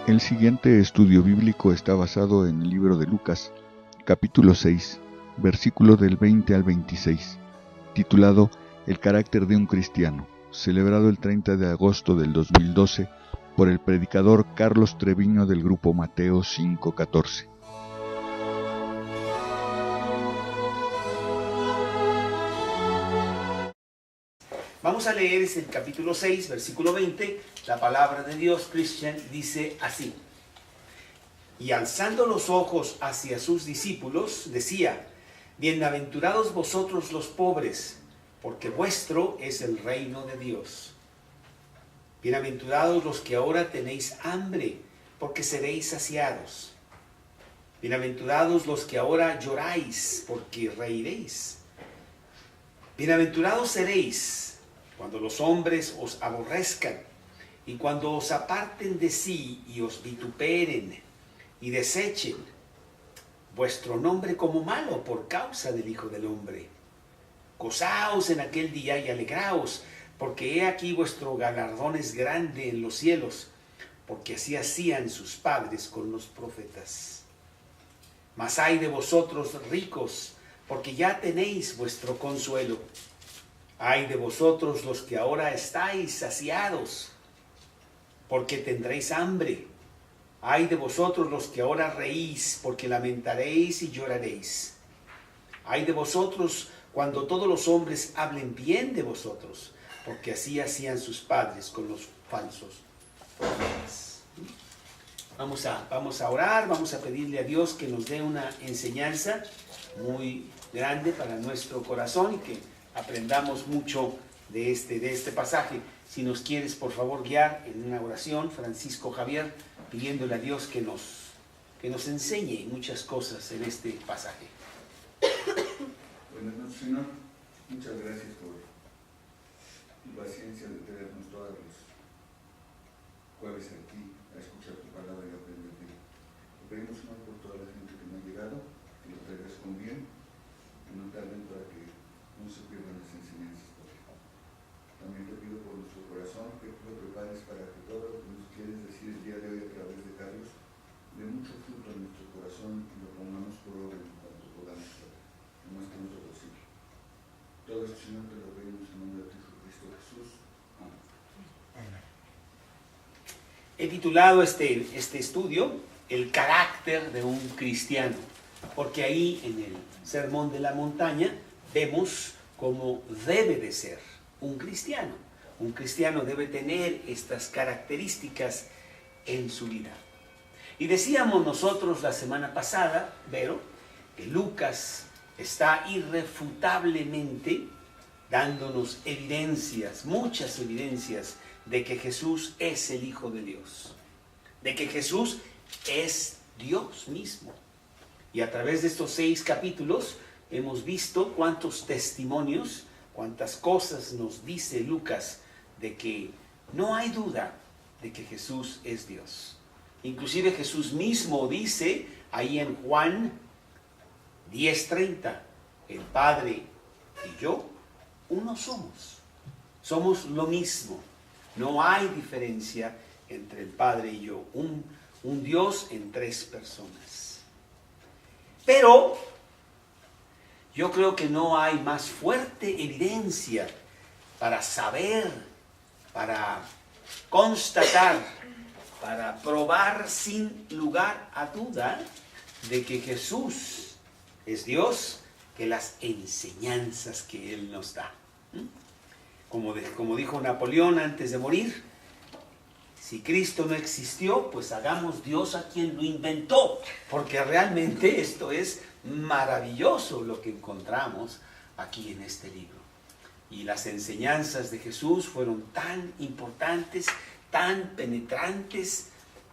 El siguiente estudio bíblico está basado en el libro de Lucas, capítulo 6, versículo del 20 al 26, titulado El carácter de un cristiano, celebrado el 30 de agosto del 2012 por el predicador Carlos Treviño del grupo Mateo 5:14. Vamos a leer el capítulo 6, versículo 20. La palabra de Dios, Christian, dice así: Y alzando los ojos hacia sus discípulos, decía: Bienaventurados vosotros los pobres, porque vuestro es el reino de Dios. Bienaventurados los que ahora tenéis hambre, porque seréis saciados. Bienaventurados los que ahora lloráis, porque reiréis. Bienaventurados seréis cuando los hombres os aborrezcan, y cuando os aparten de sí, y os vituperen, y desechen vuestro nombre como malo por causa del Hijo del Hombre. Gozaos en aquel día y alegraos, porque he aquí vuestro galardón es grande en los cielos, porque así hacían sus padres con los profetas. Mas ay de vosotros ricos, porque ya tenéis vuestro consuelo. Ay de vosotros los que ahora estáis saciados, porque tendréis hambre. Ay de vosotros los que ahora reís, porque lamentaréis y lloraréis. Ay de vosotros cuando todos los hombres hablen bien de vosotros, porque así hacían sus padres con los falsos profetas. Vamos a orar, vamos a pedirle a Dios que nos dé una enseñanza muy grande para nuestro corazón y que aprendamos mucho de este pasaje. Si nos quieres, por favor, guiar en una oración, Francisco Javier, pidiéndole a Dios que nos enseñe muchas cosas en este pasaje. Buenas noches, Señor. Muchas gracias por tu paciencia de tenernos todos los jueves aquí a escuchar tu palabra y aprender de ella. Te pedimos, Señor, por toda la gente que no ha llegado, que lo traigas con bien, que no tarden para que no se pierdan las enseñanzas. También te pido por nuestro corazón que tú lo prepares para que todo lo que nos quieres decir el día de hoy a través de Carlos dé mucho fruto en nuestro corazón y lo pongamos por obra en cuanto podamos, lo más pronto posible. Todo esto, Señor, te lo pedimos en nombre de Jesucristo Jesús. Amén. He titulado este estudio El carácter de un cristiano, porque ahí en el Sermón de la Montaña vemos cómo debe de ser un cristiano. Un cristiano debe tener estas características en su vida. Y decíamos nosotros la semana pasada, Vero, que Lucas está irrefutablemente dándonos evidencias, muchas evidencias, de que Jesús es el Hijo de Dios, de que Jesús es Dios mismo. Y a través de estos 6 capítulos hemos visto cuántos testimonios, cuántas cosas nos dice Lucas de que no hay duda de que Jesús es Dios. Inclusive Jesús mismo dice ahí en Juan 10:30, el Padre y yo uno somos lo mismo, no hay diferencia entre el Padre y yo, un Dios en 3 personas. Pero yo creo que no hay más fuerte evidencia para saber, para constatar, para probar sin lugar a duda de que Jesús es Dios, que las enseñanzas que Él nos da. Como dijo Napoleón antes de morir, si Cristo no existió, pues hagamos Dios a quien lo inventó, porque realmente esto es maravilloso lo que encontramos aquí en este libro. Y las enseñanzas de Jesús fueron tan importantes, tan penetrantes,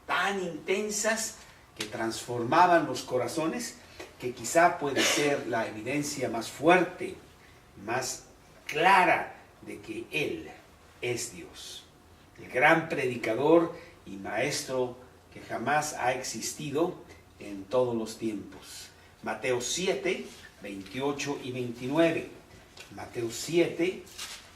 tan intensas, que transformaban los corazones, que quizá puede ser la evidencia más fuerte, más clara de que Él es Dios. El gran predicador y maestro que jamás ha existido en todos los tiempos. Mateo 7, 28 y 29. Mateo 7,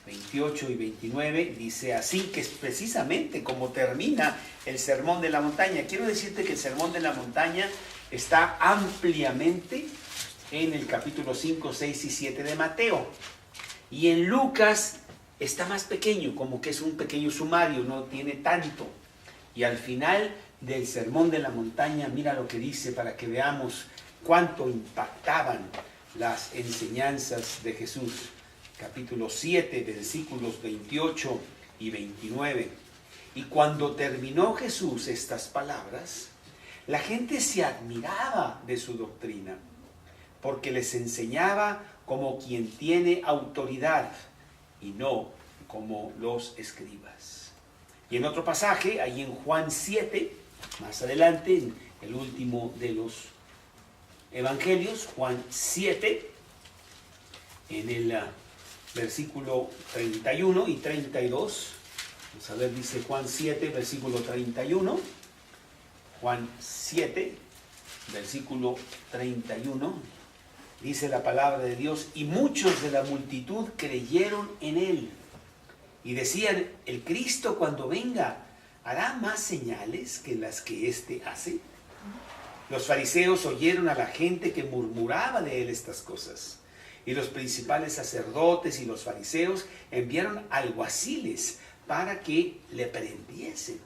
28 y 29, dice así, que es precisamente como termina el Sermón de la Montaña. Quiero decirte que el Sermón de la Montaña está ampliamente en el capítulo 5, 6 y 7 de Mateo. Y en Lucas está más pequeño, como que es un pequeño sumario, no tiene tanto. Y al final del Sermón de la Montaña, mira lo que dice para que veamos cuánto impactaban las enseñanzas de Jesús. Capítulo 7, versículos 28 y 29. Y cuando terminó Jesús estas palabras, la gente se admiraba de su doctrina, porque les enseñaba como quien tiene autoridad y no como los escribas. Y en otro pasaje, ahí en Juan 7, más adelante, en el último de los evangelios, Juan 7, en el versículo 31 y 32, vamos a ver, dice Juan 7, versículo 31, Juan 7, versículo 31, dice la palabra de Dios, y muchos de la multitud creyeron en él, y decían, el Cristo cuando venga, ¿hará más señales que las que éste hace? Los fariseos oyeron a la gente que murmuraba de él estas cosas. Y los principales sacerdotes y los fariseos enviaron alguaciles para que le prendiesen.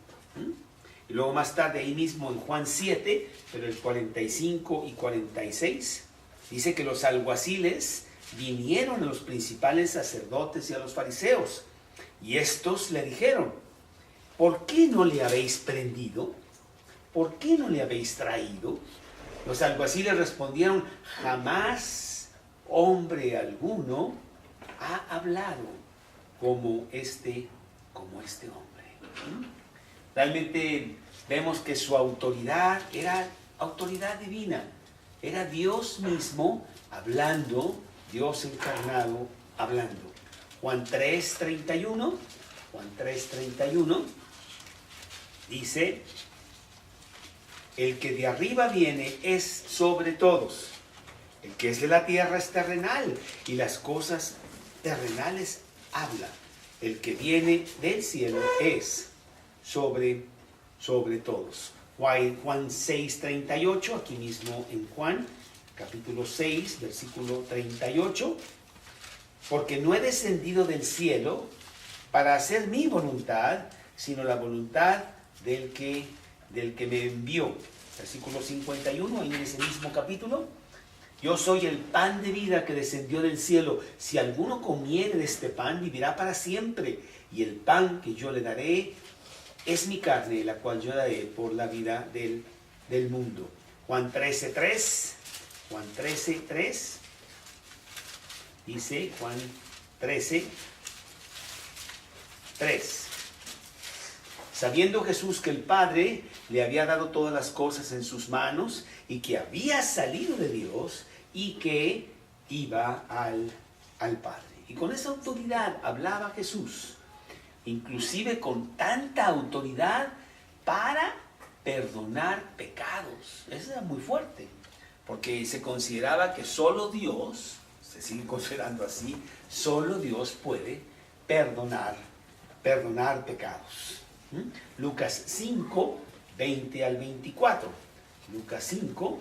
Y luego más tarde ahí mismo en Juan 7, pero el 45 y 46, dice que los alguaciles vinieron a los principales sacerdotes y a los fariseos. Y estos le dijeron, ¿por qué no le habéis prendido? ¿Por qué no le habéis traído? Los alguaciles respondieron, jamás hombre alguno ha hablado como este hombre. Realmente vemos que su autoridad era autoridad divina. Era Dios mismo hablando, Dios encarnado hablando. Juan 3:31 dice, el que de arriba viene es sobre todos. El que es de la tierra es terrenal, y las cosas terrenales habla. El que viene del cielo es sobre todos. Juan 6:38, aquí mismo en Juan, capítulo 6, versículo 38. Porque no he descendido del cielo para hacer mi voluntad, sino la voluntad del que me envió. Versículo 51, ahí en ese mismo capítulo. Yo soy el pan de vida que descendió del cielo. Si alguno comiere de este pan, vivirá para siempre. Y el pan que yo le daré es mi carne, la cual yo daré por la vida del mundo. Juan 13:3. Juan 13:3. Dice Juan 13:3. Sabiendo Jesús que el Padre le había dado todas las cosas en sus manos y que había salido de Dios y que iba al Padre. Y con esa autoridad hablaba Jesús, inclusive con tanta autoridad para perdonar pecados. Eso era muy fuerte, porque se consideraba que solo Dios, se sigue considerando así, solo Dios puede perdonar pecados. Lucas 5, 20 al 24. Lucas 5,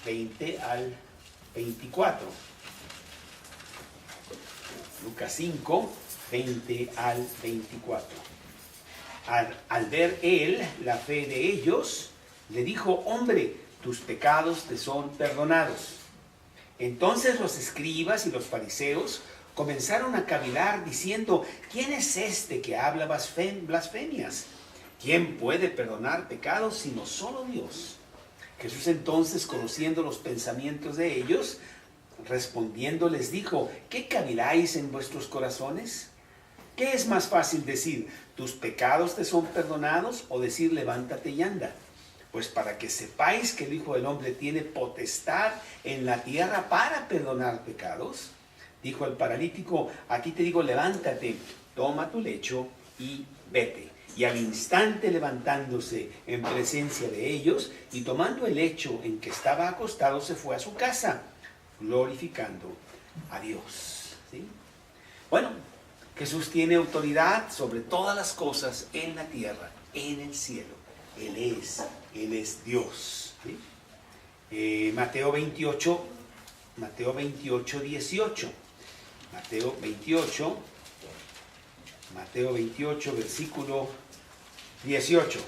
20 al 24. Lucas 5, 20 al 24. Al ver él la fe de ellos, le dijo, hombre, tus pecados te son perdonados. Entonces los escribas y los fariseos comenzaron a cavilar diciendo, ¿quién es este que habla blasfemias? ¿Quién puede perdonar pecados sino solo Dios? Jesús entonces, conociendo los pensamientos de ellos, respondiendo les dijo, ¿qué caviláis en vuestros corazones? ¿Qué es más fácil decir, tus pecados te son perdonados, o decir, levántate y anda? Pues para que sepáis que el Hijo del Hombre tiene potestad en la tierra para perdonar pecados, dijo el paralítico, a ti te digo, levántate, toma tu lecho y vete. Y al instante levantándose en presencia de ellos y tomando el lecho en que estaba acostado, se fue a su casa, glorificando a Dios. ¿Sí? Bueno, Jesús tiene autoridad sobre todas las cosas en la tierra, en el cielo. Él es Dios. ¿Sí? Mateo 28, 18. Mateo 28, versículo 18.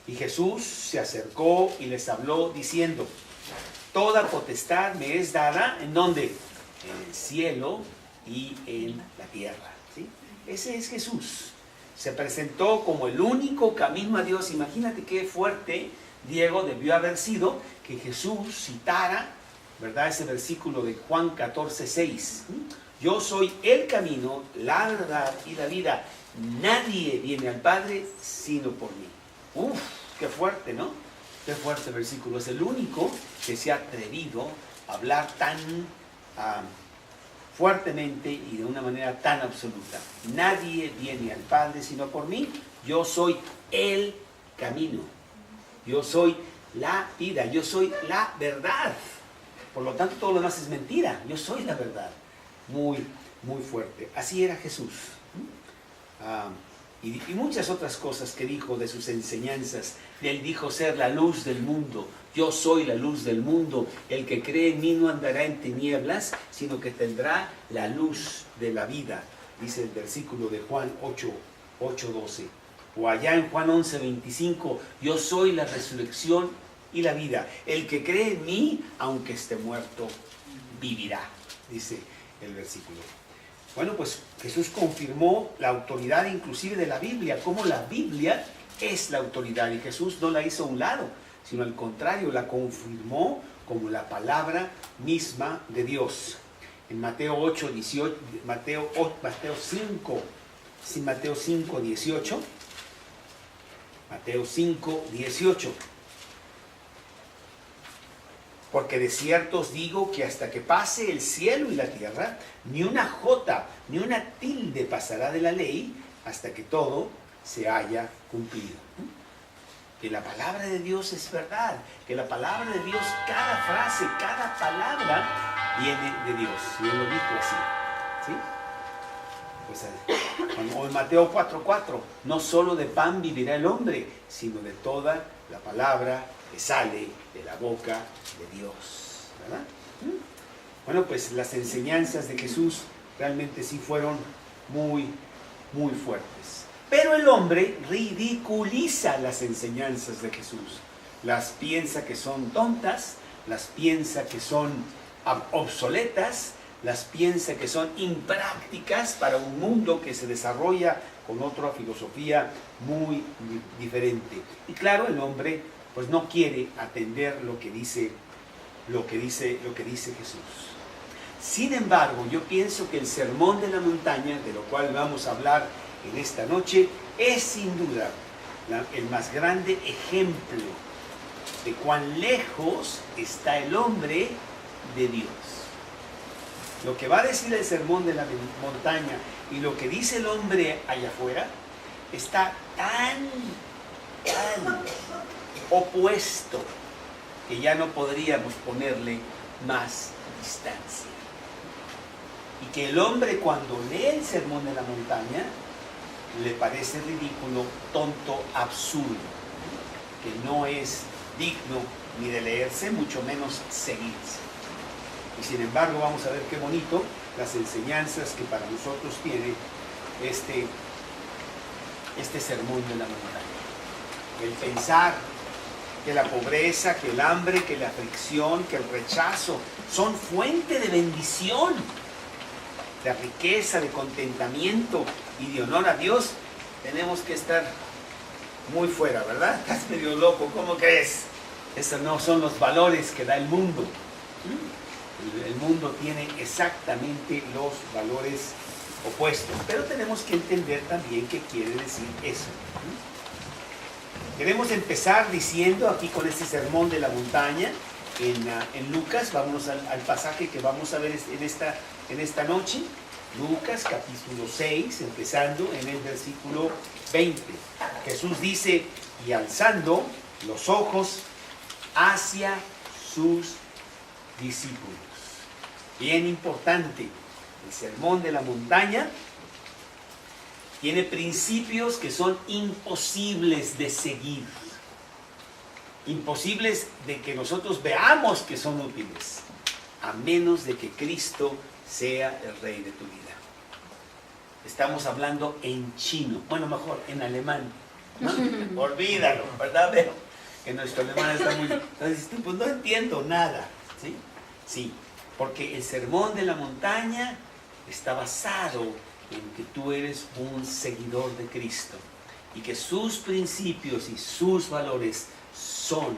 Y Jesús se acercó y les habló diciendo: toda potestad me es dada, ¿en dónde? En el cielo y en la tierra. ¿Sí? Ese es Jesús. Se presentó como el único camino a Dios. Imagínate qué fuerte, Diego, debió haber sido que Jesús citara, ¿verdad?, ese versículo de Juan 14:6. Yo soy el camino, la verdad y la vida. Nadie viene al Padre sino por mí. Uf, qué fuerte, ¿no? Qué fuerte versículo. Es el único que se ha atrevido a hablar tan fuertemente y de una manera tan absoluta. Nadie viene al Padre sino por mí. Yo soy el camino. Yo soy la vida. Yo soy la verdad. Por lo tanto, todo lo demás es mentira. Yo soy la verdad. Muy, muy fuerte. Así era Jesús. Y muchas otras cosas que dijo de sus enseñanzas. Él dijo ser la luz del mundo. Yo soy la luz del mundo. El que cree en mí no andará en tinieblas, sino que tendrá la luz de la vida. Dice el versículo de Juan 8:12. O allá en Juan 11:25. Yo soy la resurrección y la vida. El que cree en mí, aunque esté muerto, vivirá. Dice el versículo. Bueno, pues Jesús confirmó la autoridad inclusive de la Biblia, como la Biblia es la autoridad, y Jesús no la hizo a un lado, sino al contrario, la confirmó como la palabra misma de Dios. En Mateo 8:18, Mateo 5:18, Mateo 5:18. Porque de cierto os digo que hasta que pase el cielo y la tierra, ni una jota, ni una tilde pasará de la ley, hasta que todo se haya cumplido. Que la palabra de Dios es verdad, que la palabra de Dios, cada frase, cada palabra viene de Dios. Y Él lo dijo así. ¿Sí? Pues, o en Mateo 4:4, no solo de pan vivirá el hombre, sino de toda la palabra que sale de la boca de Dios, ¿verdad? Bueno, pues las enseñanzas de Jesús realmente sí fueron muy, muy fuertes. Pero el hombre ridiculiza las enseñanzas de Jesús. Las piensa que son tontas, las piensa que son obsoletas, las piensa que son imprácticas para un mundo que se desarrolla con otra filosofía muy diferente. Y claro, el hombre pues no quiere atender lo que dice Jesús. Sin embargo, yo pienso que el Sermón de la Montaña, de lo cual vamos a hablar en esta noche, es sin duda el más grande ejemplo de cuán lejos está el hombre de Dios. Lo que va a decir el Sermón de la Montaña y lo que dice el hombre allá afuera está tan opuesto que ya no podríamos ponerle más distancia. Y que el hombre, cuando lee el Sermón de la Montaña, le parece ridículo, tonto, absurdo, que no es digno ni de leerse, mucho menos seguirse. Y sin embargo, vamos a ver qué bonito las enseñanzas que para nosotros tiene este Sermón de la Montaña. El pensar que la pobreza, que el hambre, que la aflicción, que el rechazo son fuente de bendición, de riqueza, de contentamiento y de honor a Dios, tenemos que estar muy fuera, ¿verdad? Estás medio loco, ¿cómo crees? Esos no son los valores que da el mundo. El mundo tiene exactamente los valores opuestos, pero tenemos que entender también qué quiere decir eso. Queremos empezar diciendo aquí con este Sermón de la Montaña en Lucas. Vámonos al pasaje que vamos a ver en esta noche. Lucas capítulo 6, empezando en el versículo 20. Jesús dice: y alzando los ojos hacia sus discípulos. Bien importante, El Sermón de la Montaña tiene principios que son imposibles de seguir, imposibles de que nosotros veamos que son útiles, a menos de que Cristo sea el Rey de tu vida. Estamos hablando en chino, bueno, mejor en alemán, ¿no? Olvídalo, ¿verdad? Pero que nuestro alemán está muy... Entonces, pues no entiendo nada, ¿sí? Sí, porque el Sermón de la Montaña está basado en que tú eres un seguidor de Cristo y que sus principios y sus valores son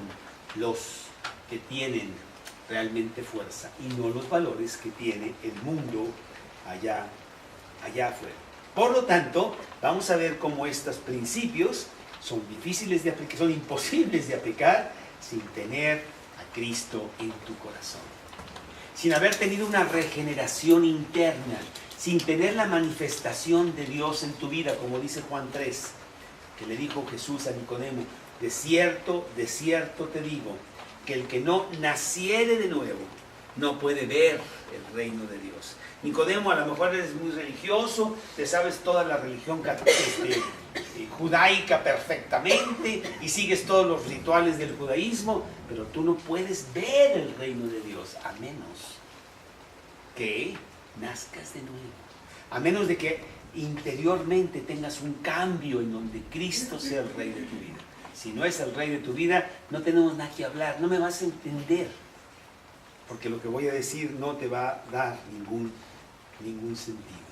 los que tienen realmente fuerza y no los valores que tiene el mundo allá afuera. Por lo tanto, vamos a ver cómo estos principios son difíciles de aplicar, son imposibles de aplicar sin tener a Cristo en tu corazón, sin haber tenido una regeneración interna, sin tener la manifestación de Dios en tu vida, como dice Juan 3, que le dijo Jesús a Nicodemo: de cierto, te digo, que el que no naciere de nuevo no puede ver el reino de Dios. Nicodemo, a lo mejor eres muy religioso, te sabes toda la religión judaica perfectamente y sigues todos los rituales del judaísmo, pero tú no puedes ver el reino de Dios a menos que nazcas de nuevo, a menos de que interiormente tengas un cambio en donde Cristo sea el Rey de tu vida. Si no es el Rey de tu vida, no tenemos nada que hablar, no me vas a entender, porque lo que voy a decir no te va a dar ningún sentido.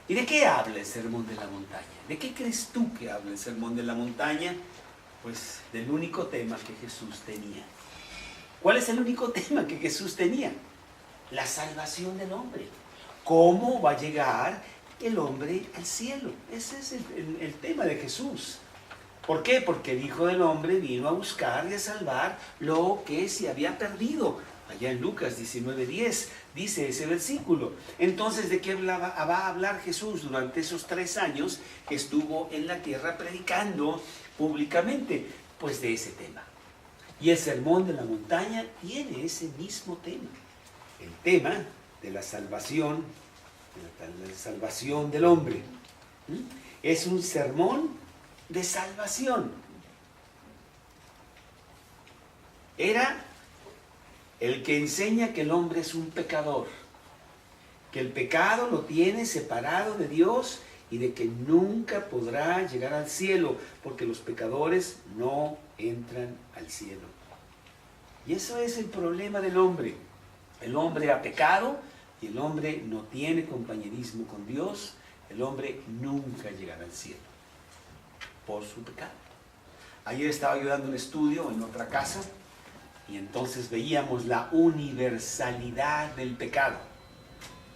¿Y de qué habla el Sermón de la Montaña? ¿De qué crees tú que habla el Sermón de la Montaña? Pues del único tema que Jesús tenía. ¿Cuál es el único tema que Jesús tenía? La salvación del hombre. ¿Cómo va a llegar el hombre al cielo? Ese es el tema de Jesús. ¿Por qué? Porque el Hijo del Hombre vino a buscar y a salvar lo que se había perdido. Allá en Lucas 19:10 dice ese versículo. Entonces, ¿de qué va a hablar Jesús durante esos 3 años que estuvo en la tierra predicando públicamente? Pues de ese tema. Y el Sermón de la Montaña tiene ese mismo tema. El tema de la salvación del hombre. Es un sermón de salvación. Era el que enseña que el hombre es un pecador, que el pecado lo tiene separado de Dios y de que nunca podrá llegar al cielo, porque los pecadores no entran al cielo. Y eso es el problema del hombre. El hombre ha pecado y el hombre no tiene compañerismo con Dios. El hombre nunca llegará al cielo por su pecado. Ayer estaba yo dando un estudio en otra casa y entonces veíamos la universalidad del pecado.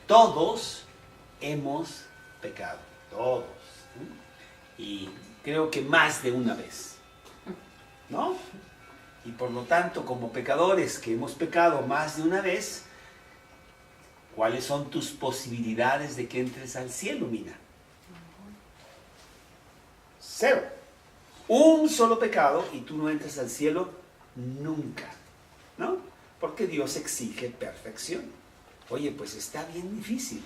Todos hemos pecado, todos. Y creo que más de una vez, ¿no? Y por lo tanto, como pecadores que hemos pecado más de una vez, ¿cuáles son tus posibilidades de que entres al cielo, Mina? 0. Un solo pecado y tú no entras al cielo nunca, ¿no? Porque Dios exige perfección. Oye, pues está bien difícil.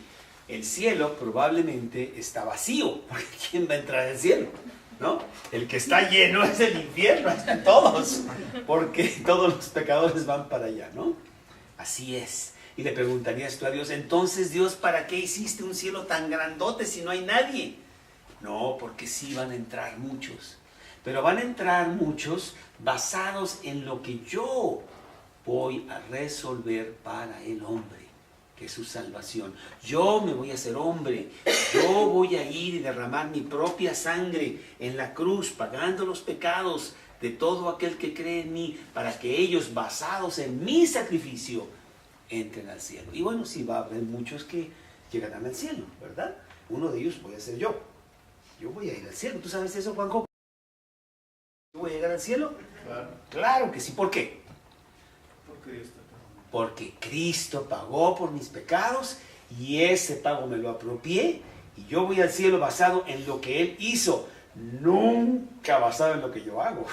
El cielo probablemente está vacío, porque ¿quién va a entrar al cielo? ¿No? El que está lleno es el infierno, están todos, porque todos los pecadores van para allá, ¿no? Así es. Y le preguntarías tú a Dios: entonces, Dios, ¿para qué hiciste un cielo tan grandote si no hay nadie? No, porque sí van a entrar muchos, pero van a entrar muchos basados en lo que yo voy a resolver para el hombre, que es su salvación. Yo me voy a hacer hombre, yo voy a ir y derramar mi propia sangre en la cruz, pagando los pecados de todo aquel que cree en mí, para que ellos, basados en mi sacrificio, entren al cielo. Y bueno, sí va a haber muchos que llegarán al cielo, ¿verdad? Uno de ellos voy a ser yo. Yo voy a ir al cielo. ¿Tú sabes eso, Juanjo? ¿Yo voy a llegar al cielo? Claro. Claro que sí. ¿Por qué? Porque Dios te perdona. Porque Cristo pagó por mis pecados y ese pago me lo apropié y yo voy al cielo basado en lo que Él hizo, nunca basado en lo que yo hago.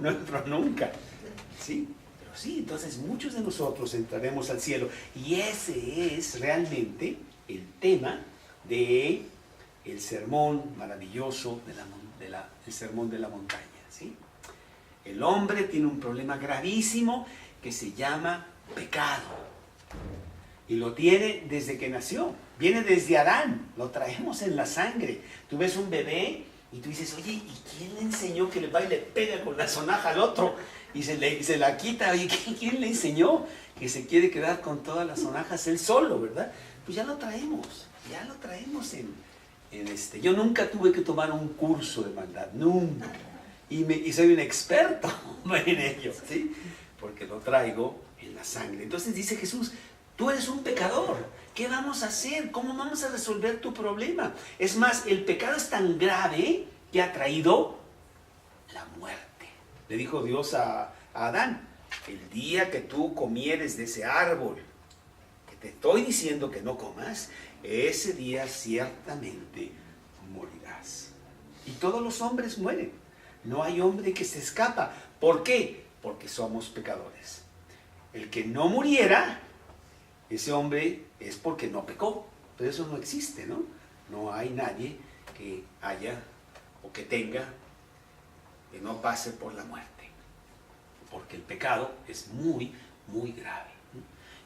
No entro nunca. ¿Sí? Pero sí, entonces muchos de nosotros entraremos al cielo y ese es realmente el tema de el sermón maravilloso el sermón de la montaña, ¿sí? El hombre tiene un problema gravísimo que se llama pecado. Y lo tiene desde que nació. Viene desde Adán. Lo traemos en la sangre. Tú ves un bebé y tú dices, oye, ¿y quién le enseñó que le va y le pega con la sonaja al otro? Y se la quita. Oye, ¿quién le enseñó que se quiere quedar con todas las sonajas él solo, verdad? Pues ya lo traemos. Ya lo traemos en Yo nunca tuve que tomar un curso de maldad. Nunca. Y soy un experto en ello, ¿sí? Porque lo traigo en la sangre. Entonces dice Jesús, tú eres un pecador. ¿Qué vamos a hacer? ¿Cómo vamos a resolver tu problema? Es más, el pecado es tan grave que ha traído la muerte. Le dijo Dios a Adán, el día que tú comieres de ese árbol, que te estoy diciendo que no comas, ese día ciertamente morirás. Y todos los hombres mueren. No hay hombre que se escapa. ¿Por qué? Porque somos pecadores. El que no muriera, ese hombre es porque no pecó. Pero eso no existe, ¿no? No hay nadie que haya o que tenga, que no pase por la muerte. Porque el pecado es muy, muy grave.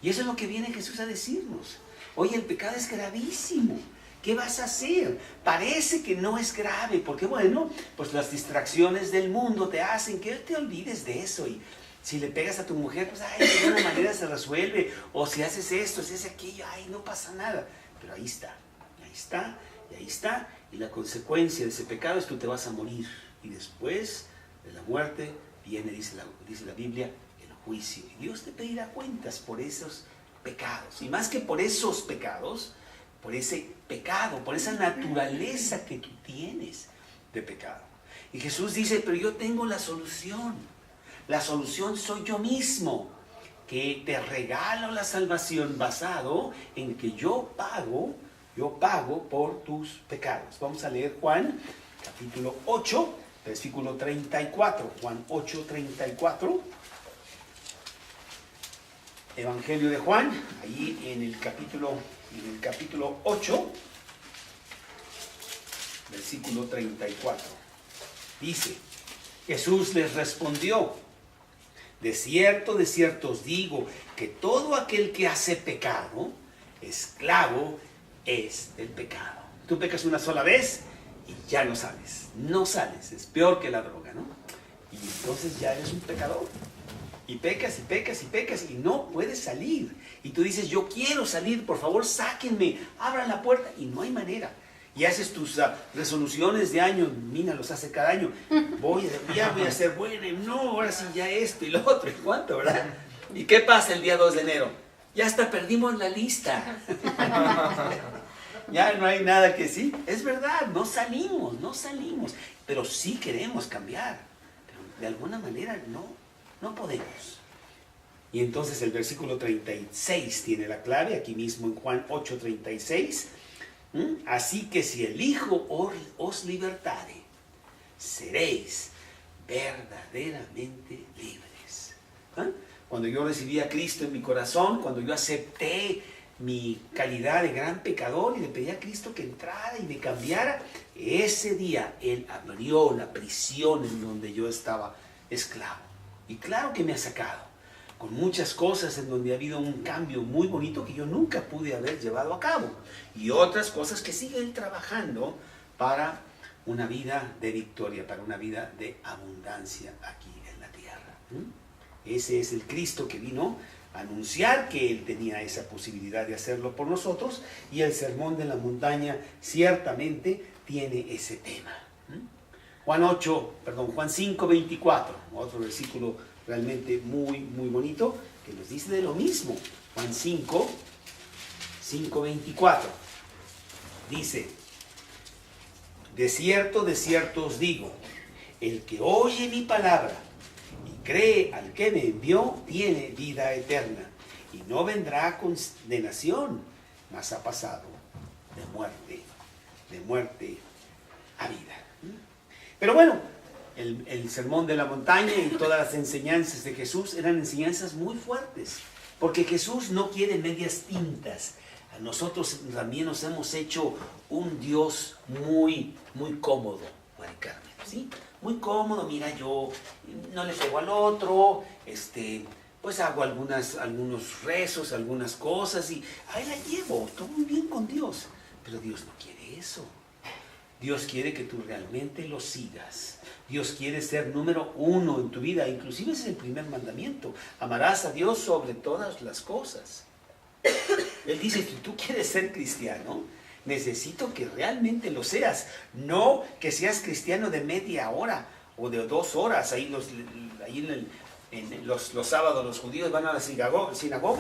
Y eso es lo que viene Jesús a decirnos. Oye, el pecado es gravísimo. ¿Qué vas a hacer? Parece que no es grave, porque bueno, pues las distracciones del mundo te hacen que te olvides de eso. Y si le pegas a tu mujer, pues ay, de alguna manera se resuelve. O si haces esto, si haces aquello, ay, no pasa nada. Pero ahí está, ahí está, y ahí está. Y la consecuencia de ese pecado es que te vas a morir. Y después de la muerte viene, dice la Biblia, el juicio. Y Dios te pedirá cuentas por esos pecados. Y más que por esos pecados, por ese pecado, por esa naturaleza que tú tienes de pecado. Y Jesús dice, pero yo tengo la solución. La solución soy yo mismo, que te regalo la salvación basado en que yo pago por tus pecados. Vamos a leer Juan, capítulo 8, versículo 34. Juan 8, 34. Evangelio de Juan, ahí en el capítulo 8, versículo 34. Dice, Jesús les respondió, de cierto os digo, que todo aquel que hace pecado, esclavo es del pecado. Tú pecas una sola vez y ya no sales, es peor que la droga, ¿no? Y entonces ya eres un pecador. Y pecas y pecas y pecas y no puedes salir. Y tú dices, yo quiero salir, por favor sáquenme, abran la puerta. Y no hay manera. Y haces tus resoluciones de año, Mina los hace cada año. Voy a ser buena, y no, ahora sí ya esto y lo otro, y cuánto, ¿verdad? ¿Y qué pasa el día 2 de enero? Ya hasta perdimos la lista. Ya no hay nada que sí. Es verdad, no salimos. Pero sí queremos cambiar. Pero de alguna manera no podemos. Y entonces el versículo 36 tiene la clave, aquí mismo en Juan 8:36. Así que si el Hijo os libertare, seréis verdaderamente libres. Cuando yo recibí a Cristo en mi corazón, cuando yo acepté mi calidad de gran pecador y le pedí a Cristo que entrara y me cambiara, ese día Él abrió la prisión en donde yo estaba esclavo. Y claro que me ha sacado con muchas cosas en donde ha habido un cambio muy bonito que yo nunca pude haber llevado a cabo. Y otras cosas que siguen trabajando para una vida de victoria, para una vida de abundancia aquí en la tierra. Ese es el Cristo que vino a anunciar que Él tenía esa posibilidad de hacerlo por nosotros. Y el sermón de la montaña ciertamente tiene ese tema. Juan 5:24, otro versículo realmente muy, muy bonito, que nos dice de lo mismo. Juan 5:24. Dice, de cierto os digo, el que oye mi palabra y cree al que me envió, tiene vida eterna, y no vendrá a condenación, mas ha pasado de muerte a vida. Pero bueno, el sermón de la montaña y todas las enseñanzas de Jesús eran enseñanzas muy fuertes, porque Jesús no quiere medias tintas. Nosotros también nos hemos hecho un Dios muy cómodo, Mari Carmen, ¿sí? Muy cómodo. Mira, yo no le pego al otro, pues hago algunos rezos, algunas cosas y ahí la llevo, todo muy bien con Dios. Pero Dios no quiere eso. Dios quiere que tú realmente lo sigas. Dios quiere ser número uno en tu vida. Inclusive ese es el primer mandamiento. Amarás a Dios sobre todas las cosas. Él dice, si tú quieres ser cristiano, necesito que realmente lo seas. No que seas cristiano de media hora o de 2 horas. Ahí los sábados los judíos van a la sinagoga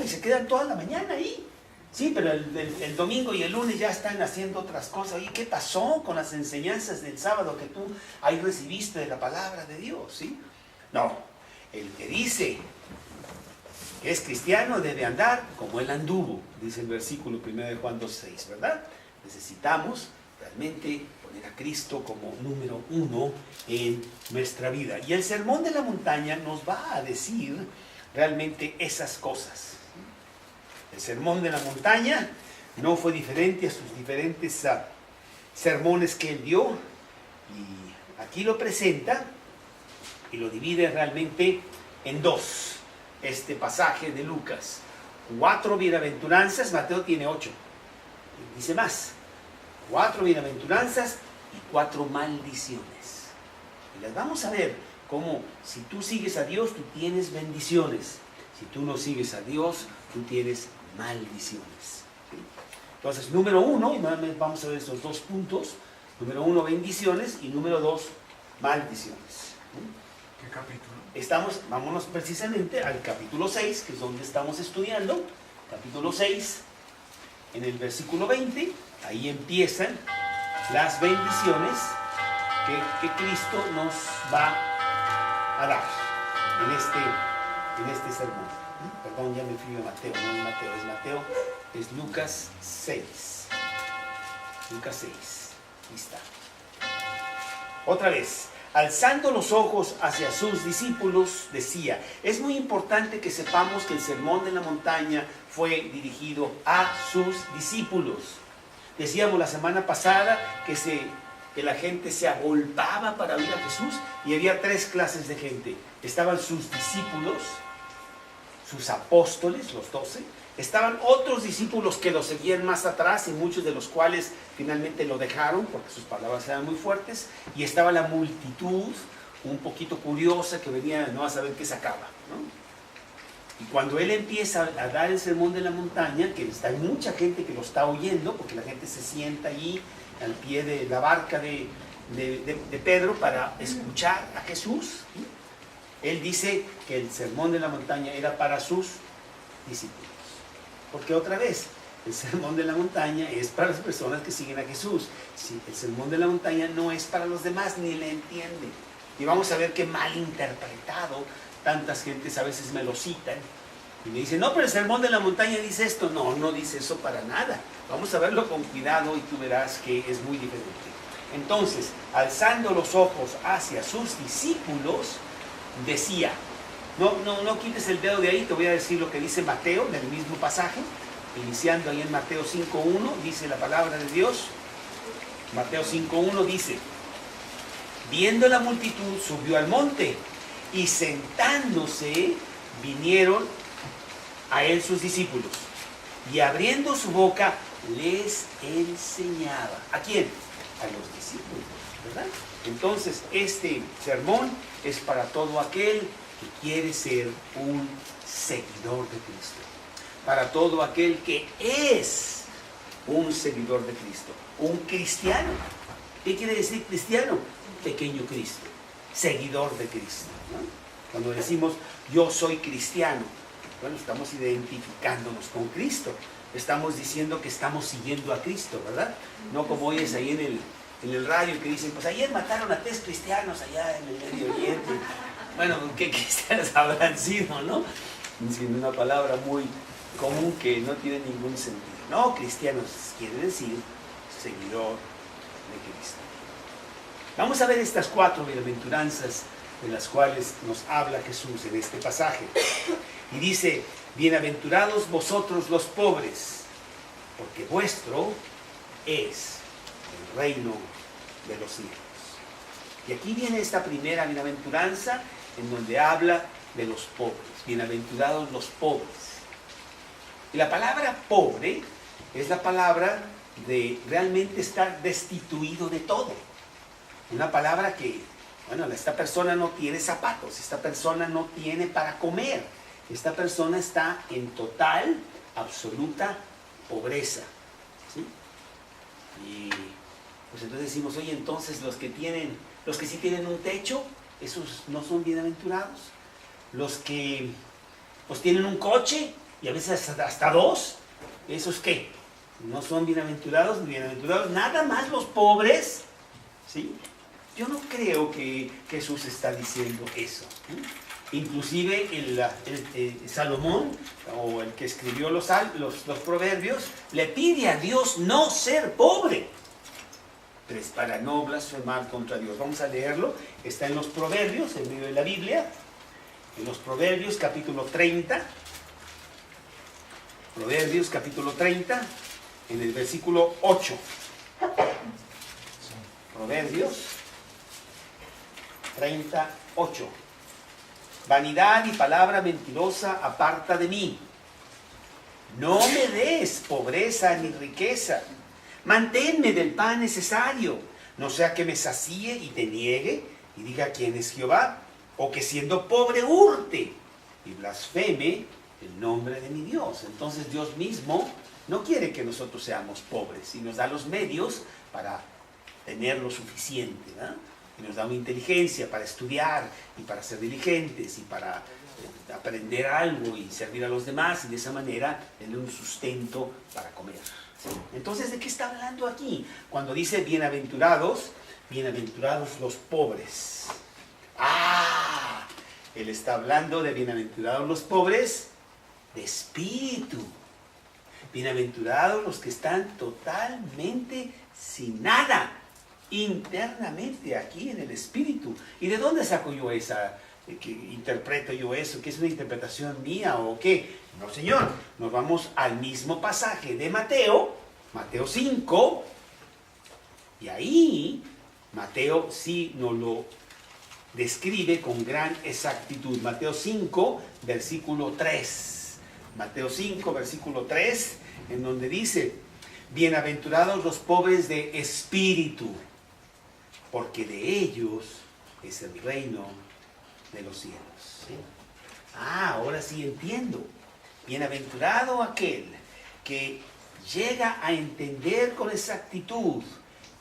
y se quedan toda la mañana ahí. Sí, pero el domingo y el lunes ya están haciendo otras cosas. ¿Y qué pasó con las enseñanzas del sábado que tú ahí recibiste de la palabra de Dios? ¿Sí? No, el que dice que es cristiano debe andar como él anduvo, dice el versículo 1 de Juan 2:6, ¿verdad? Necesitamos realmente poner a Cristo como número uno en nuestra vida. Y el Sermón de la Montaña nos va a decir realmente esas cosas. El Sermón de la Montaña no fue diferente a sus diferentes sermones que él dio, y aquí lo presenta y lo divide realmente en 2. Este pasaje de Lucas, 4 bienaventuranzas, Mateo tiene 8, dice más, 4 bienaventuranzas y 4 maldiciones. Y las vamos a ver como si tú sigues a Dios, tú tienes bendiciones. Si tú no sigues a Dios, tú tienes maldiciones. ¿Sí? Entonces, número 1, y nuevamente vamos a ver estos 2 puntos. Número 1, bendiciones, y número 2, maldiciones. ¿Qué capítulo? Vámonos precisamente al capítulo 6, que es donde estamos estudiando. Capítulo 6, en el versículo 20, ahí empiezan las bendiciones que Cristo nos va a dar en este sermón. Perdón, ya me fui a Mateo, no es Mateo, es Lucas 6. Lucas 6, ahí está. Otra vez, alzando los ojos hacia sus discípulos, decía. Es muy importante que sepamos que el Sermón de la Montaña fue dirigido a sus discípulos. Decíamos la semana pasada que la gente se agolpaba para oír a Jesús, y había 3 clases de gente. Estaban sus discípulos, sus apóstoles, los 12, estaban otros discípulos que lo seguían más atrás y muchos de los cuales finalmente lo dejaron porque sus palabras eran muy fuertes, y estaba la multitud un poquito curiosa que venía no a saber qué sacaba, ¿no? Y cuando él empieza a dar el Sermón de la Montaña, que hay mucha gente que lo está oyendo, porque la gente se sienta allí al pie de la barca de Pedro para escuchar a Jesús, ¿sí? Él dice que el Sermón de la Montaña era para sus discípulos. Porque otra vez, el Sermón de la Montaña es para las personas que siguen a Jesús. Sí, el Sermón de la Montaña no es para los demás, ni le entienden. Y vamos a ver que mal interpretado, tantas gentes a veces me lo citan y me dicen, no, pero el Sermón de la Montaña dice esto. No, no dice eso para nada. Vamos a verlo con cuidado y tú verás que es muy diferente. Entonces, alzando los ojos hacia sus discípulos, decía. No quites el dedo de ahí, te voy a decir lo que dice Mateo en el mismo pasaje, iniciando ahí en Mateo 5.1, dice la palabra de Dios. Mateo 5.1 dice, viendo la multitud, subió al monte, y sentándose, vinieron a él sus discípulos, y abriendo su boca, les enseñaba. ¿A quién? A los discípulos, ¿verdad? Entonces, este sermón es para todo aquel que quiere ser un seguidor de Cristo. Para todo aquel que es un seguidor de Cristo. Un cristiano. ¿Qué quiere decir cristiano? Pequeño Cristo. Seguidor de Cristo, ¿no? Cuando decimos yo soy cristiano, bueno, estamos identificándonos con Cristo. Estamos diciendo que estamos siguiendo a Cristo, ¿verdad? No como hoy es ahí en el radio que dicen, pues ayer mataron a 3 cristianos allá en el Medio Oriente. Bueno, ¿qué cristianos habrán sido, no? Diciendo una palabra muy común que no tiene ningún sentido. No, cristianos quiere decir seguidor de Cristo. Vamos a ver estas 4 bienaventuranzas de las cuales nos habla Jesús en este pasaje. Y dice, bienaventurados vosotros los pobres, porque vuestro es el reino de los cielos. Y aquí viene esta primera bienaventuranza en donde habla de los pobres. Bienaventurados los pobres. Y la palabra pobre es la palabra de realmente estar destituido de todo. Una palabra que, bueno, esta persona no tiene zapatos, esta persona no tiene para comer, esta persona está en total, absoluta pobreza. ¿Sí? Y pues entonces decimos, oye, entonces los que sí tienen un techo, esos no son bienaventurados. Los que pues tienen un coche y a veces hasta dos, ¿esos qué? No son bienaventurados ni bienaventurados, nada más los pobres. ¿Sí? Yo no creo que Jesús está diciendo eso. Inclusive el Salomón, o el que escribió los proverbios, le pide a Dios no ser pobre, pero es para no blasfemar contra Dios. Vamos a leerlo, está en los proverbios, en medio de la Biblia, en los proverbios capítulo 30, proverbios capítulo 30, en el versículo 8. Proverbios 38. Vanidad y palabra mentirosa aparta de mí. No me des pobreza ni riqueza. Manténme del pan necesario. No sea que me sacie y te niegue y diga quién es Jehová. O que siendo pobre hurte y blasfeme el nombre de mi Dios. Entonces Dios mismo no quiere que nosotros seamos pobres y nos da los medios para tener lo suficiente, ¿no? Y nos da una inteligencia para estudiar y para ser diligentes y para aprender algo y servir a los demás y de esa manera tener un sustento para comer. ¿Sí? Entonces, ¿de qué está hablando aquí? Cuando dice bienaventurados, bienaventurados los pobres. Él está hablando de bienaventurados los pobres de espíritu. Bienaventurados los que están totalmente sin nada, internamente aquí en el espíritu. ¿Y de dónde saco yo esa, que interpreto yo eso? ¿Que es una interpretación mía o qué? No, señor. Nos vamos al mismo pasaje de Mateo 5, y ahí Mateo sí nos lo describe con gran exactitud. Mateo 5, versículo 3. Mateo 5, versículo 3, en donde dice: bienaventurados los pobres de espíritu, porque de ellos es el reino de los cielos. ¿Sí? Ahora sí entiendo. Bienaventurado aquel que llega a entender con exactitud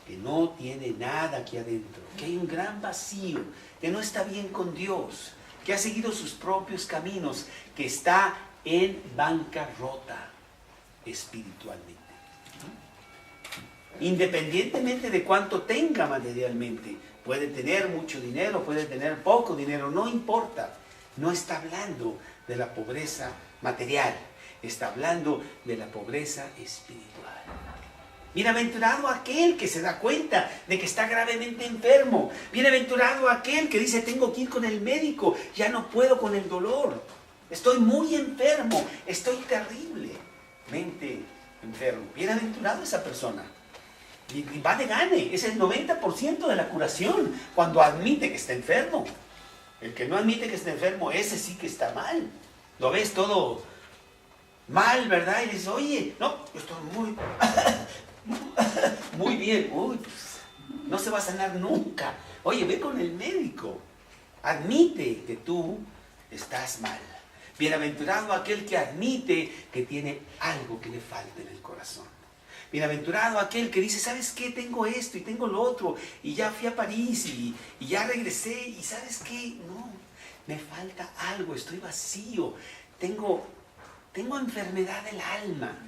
que no tiene nada aquí adentro, que hay un gran vacío, que no está bien con Dios, que ha seguido sus propios caminos, que está en bancarrota espiritualmente. Independientemente de cuánto tenga materialmente, puede tener mucho dinero, puede tener poco dinero, no importa. No está hablando de la pobreza material, está hablando de la pobreza espiritual. Bienaventurado aquel que se da cuenta de que está gravemente enfermo. Bienaventurado aquel que dice: tengo que ir con el médico, ya no puedo con el dolor. Estoy muy enfermo, estoy terriblemente enfermo. Bienaventurado esa persona. Y va de gane, es el 90% de la curación cuando admite que está enfermo. El que no admite que está enfermo, ese sí que está mal. Lo ves todo mal, ¿verdad? Y dices: oye, no, yo estoy muy bien. Uy, pues no se va a sanar nunca. Oye, ve con el médico. Admite que tú estás mal. Bienaventurado aquel que admite que tiene algo que le falta en el corazón. Bienaventurado aquel que dice: ¿sabes qué? Tengo esto y tengo lo otro, y ya fui a París y ya regresé, y ¿sabes qué? No, me falta algo, estoy vacío, tengo enfermedad del alma.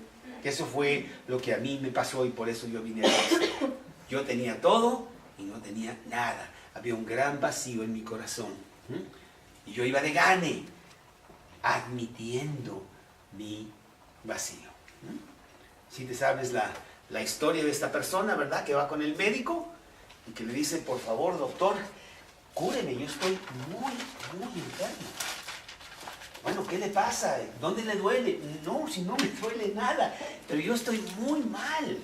Eso fue lo que a mí me pasó y por eso yo vine a Cristo. Yo tenía todo y no tenía nada. Había un gran vacío en mi corazón. Y yo iba de gane, admitiendo mi vacío. Si te sabes la historia de esta persona, ¿verdad? Que va con el médico y que le dice: por favor, doctor, cúreme, yo estoy muy enfermo. Bueno, ¿qué le pasa? ¿Dónde le duele? No, si no me duele nada, pero yo estoy muy mal,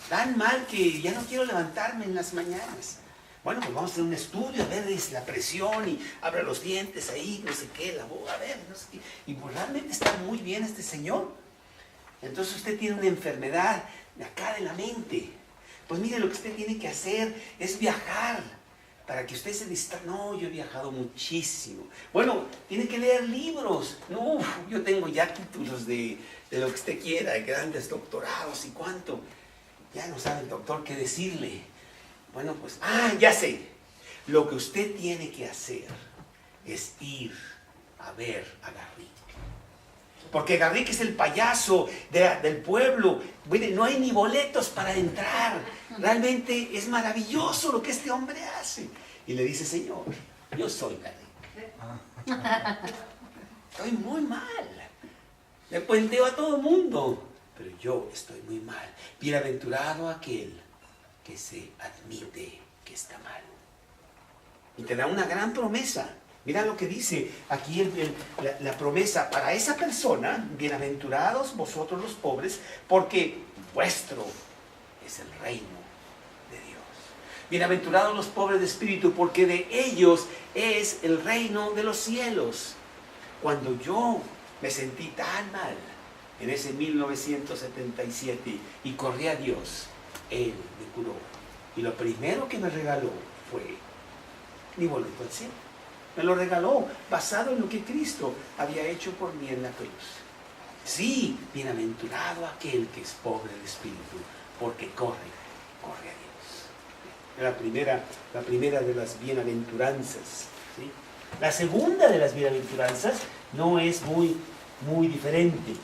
tan mal que ya no quiero levantarme en las mañanas. Bueno, pues vamos a hacer un estudio, a ver la presión y abre los dientes ahí, no sé qué, la boca, a ver, no sé qué. Y pues realmente está muy bien este señor. Entonces usted tiene una enfermedad de acá de la mente. Pues mire, lo que usted tiene que hacer es viajar para que usted se distraiga. No, yo he viajado muchísimo. Bueno, tiene que leer libros. No, yo tengo ya títulos de lo que usted quiera, de grandes doctorados y cuánto. Ya no sabe el doctor qué decirle. Bueno, pues, ya sé. Lo que usted tiene que hacer es ir a ver a Garrick. Porque Garrick es el payaso del pueblo. Mire, no hay ni boletos para entrar. Realmente es maravilloso lo que este hombre hace. Y le dice, Señor, yo soy Garrick. Estoy muy mal. Le cuenteo a todo el mundo. Pero yo estoy muy mal. Bienaventurado aquel que se admite que está mal. Y te da una gran promesa. Mira lo que dice aquí la promesa para esa persona. Bienaventurados vosotros los pobres, porque vuestro es el reino de Dios. Bienaventurados los pobres de espíritu, porque de ellos es el reino de los cielos. Cuando yo me sentí tan mal en ese 1977 y corrí a Dios, Él me curó. Y lo primero que me regaló fue mi boleto al cielo. Me lo regaló basado en lo que Cristo había hecho por mí en la cruz. Sí, bienaventurado aquel que es pobre de espíritu, porque corre a Dios. La primera de las bienaventuranzas, ¿sí? La segunda de las bienaventuranzas no es muy diferente.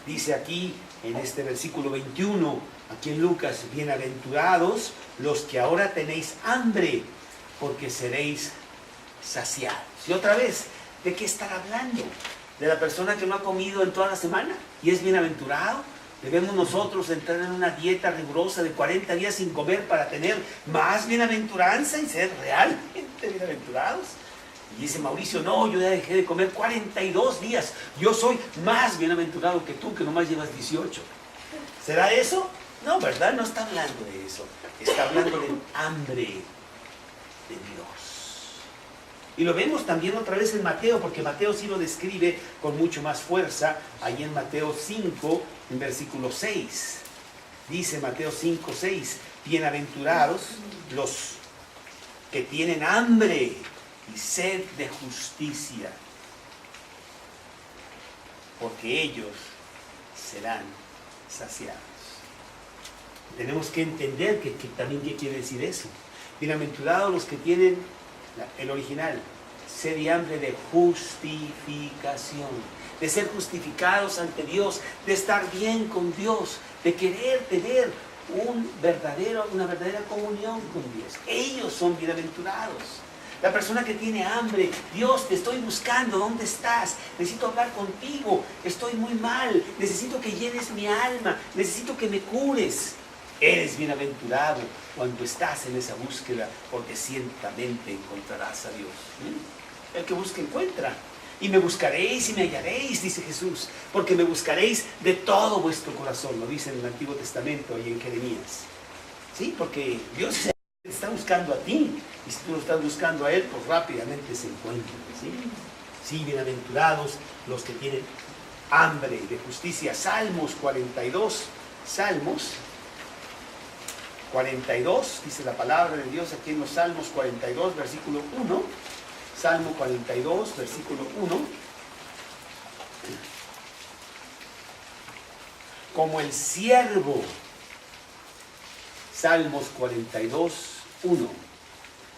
Dice aquí en este versículo 21, aquí en Lucas, bienaventurados los que ahora tenéis hambre, porque seréis saciados. Y otra vez, ¿de qué estar hablando? ¿De la persona que no ha comido en toda la semana y es bienaventurado? ¿Debemos nosotros entrar en una dieta rigurosa de 40 días sin comer para tener más bienaventuranza y ser realmente bienaventurados? Y dice Mauricio, no, yo ya dejé de comer 42 días. Yo soy más bienaventurado que tú, que nomás llevas 18. ¿Será eso? No, ¿verdad? No está hablando de eso. Está hablando del hambre de Dios. Y lo vemos también otra vez en Mateo, porque Mateo sí lo describe con mucho más fuerza. Ahí en Mateo 5, en versículo 6. Dice Mateo 5, 6. Bienaventurados los que tienen hambre y sed de justicia, porque ellos serán saciados. Tenemos que entender que también qué quiere decir eso. Bienaventurados los que tienen, el original, sed y hambre de justificación, de ser justificados ante Dios, de estar bien con Dios, de querer tener una verdadera comunión con Dios. Ellos son bienaventurados. La persona que tiene hambre, Dios, te estoy buscando, ¿dónde estás? Necesito hablar contigo, estoy muy mal, necesito que llenes mi alma, necesito que me cures. Eres bienaventurado cuando estás en esa búsqueda, porque ciertamente encontrarás a Dios. El que busca encuentra. Y me buscaréis y me hallaréis, dice Jesús, porque me buscaréis de todo vuestro corazón, lo dice en el Antiguo Testamento y en Jeremías. ¿Sí? Porque Dios está buscando a ti, y si tú lo estás buscando a Él, pues rápidamente se encuentran. ¿Sí? Sí, bienaventurados los que tienen hambre de justicia. Salmos 42, Salmos 42, dice la palabra de Dios aquí en los Salmos 42, versículo 1. Salmo 42, versículo 1. Como el siervo, Salmos 42, 1.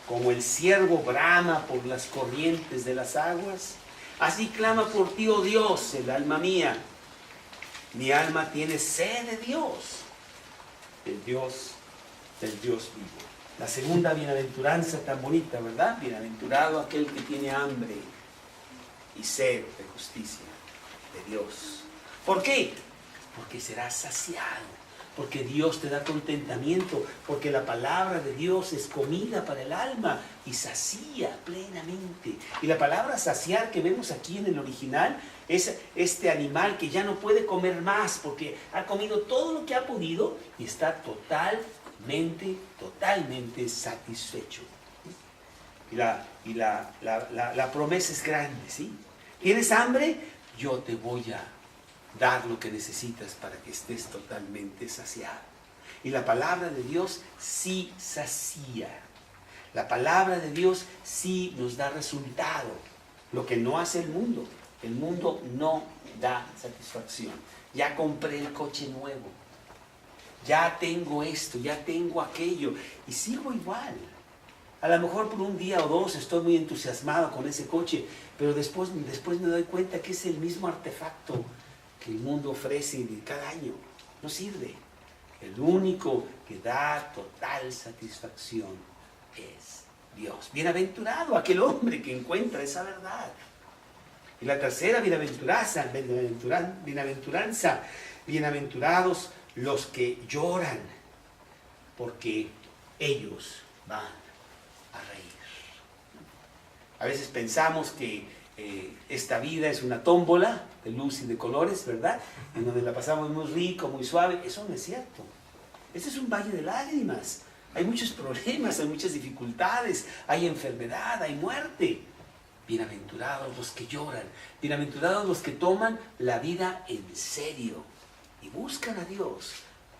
Como el siervo brama por las corrientes de las aguas, así clama por ti, oh Dios, el alma mía. Mi alma tiene sed de Dios, del Dios vivo. La segunda bienaventuranza tan bonita, ¿verdad? Bienaventurado aquel que tiene hambre y sed de justicia de Dios. ¿Por qué? Porque será saciado. porque Dios te da contentamiento, porque la palabra de Dios es comida para el alma y sacía plenamente. Y la palabra saciar que vemos aquí en el original es este animal que ya no puede comer más porque ha comido todo lo que ha podido y está totalmente satisfecho. Y la promesa es grande, ¿sí? ¿Tienes hambre? Yo te voy a dar lo que necesitas para que estés totalmente saciado. Y la palabra de Dios sí sacía. La palabra de Dios sí nos da resultado. Lo que no hace el mundo. El mundo no da satisfacción. Ya compré el coche nuevo. Ya tengo esto, ya tengo aquello. Y sigo igual. A lo mejor por un día o dos estoy muy entusiasmado con ese coche, pero después me doy cuenta que es el mismo artefacto que el mundo ofrece cada año. No sirve. El único que da total satisfacción es Dios. Bienaventurado aquel hombre que encuentra esa verdad. Y la tercera bienaventuranza, bienaventurados los que lloran, porque ellos van a reír. A veces pensamos que esta vida es una tómbola de luz y de colores, ¿verdad? En donde la pasamos muy rico, muy suave. Eso no es cierto. Este es un valle de lágrimas. Hay muchos problemas, hay muchas dificultades, hay enfermedad, hay muerte. Bienaventurados los que lloran, bienaventurados los que toman la vida en serio y buscan a Dios,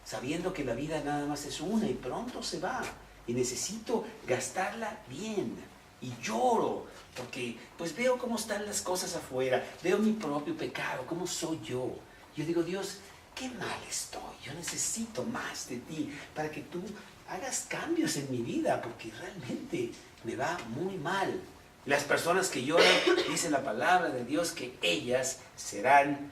sabiendo que la vida nada más es una y pronto se va y necesito gastarla bien. Y lloro porque pues veo cómo están las cosas afuera, veo mi propio pecado, cómo soy yo. Yo digo, Dios, qué mal estoy, yo necesito más de ti para que tú hagas cambios en mi vida porque realmente me va muy mal. Las personas que lloran, dice la palabra de Dios, que ellas serán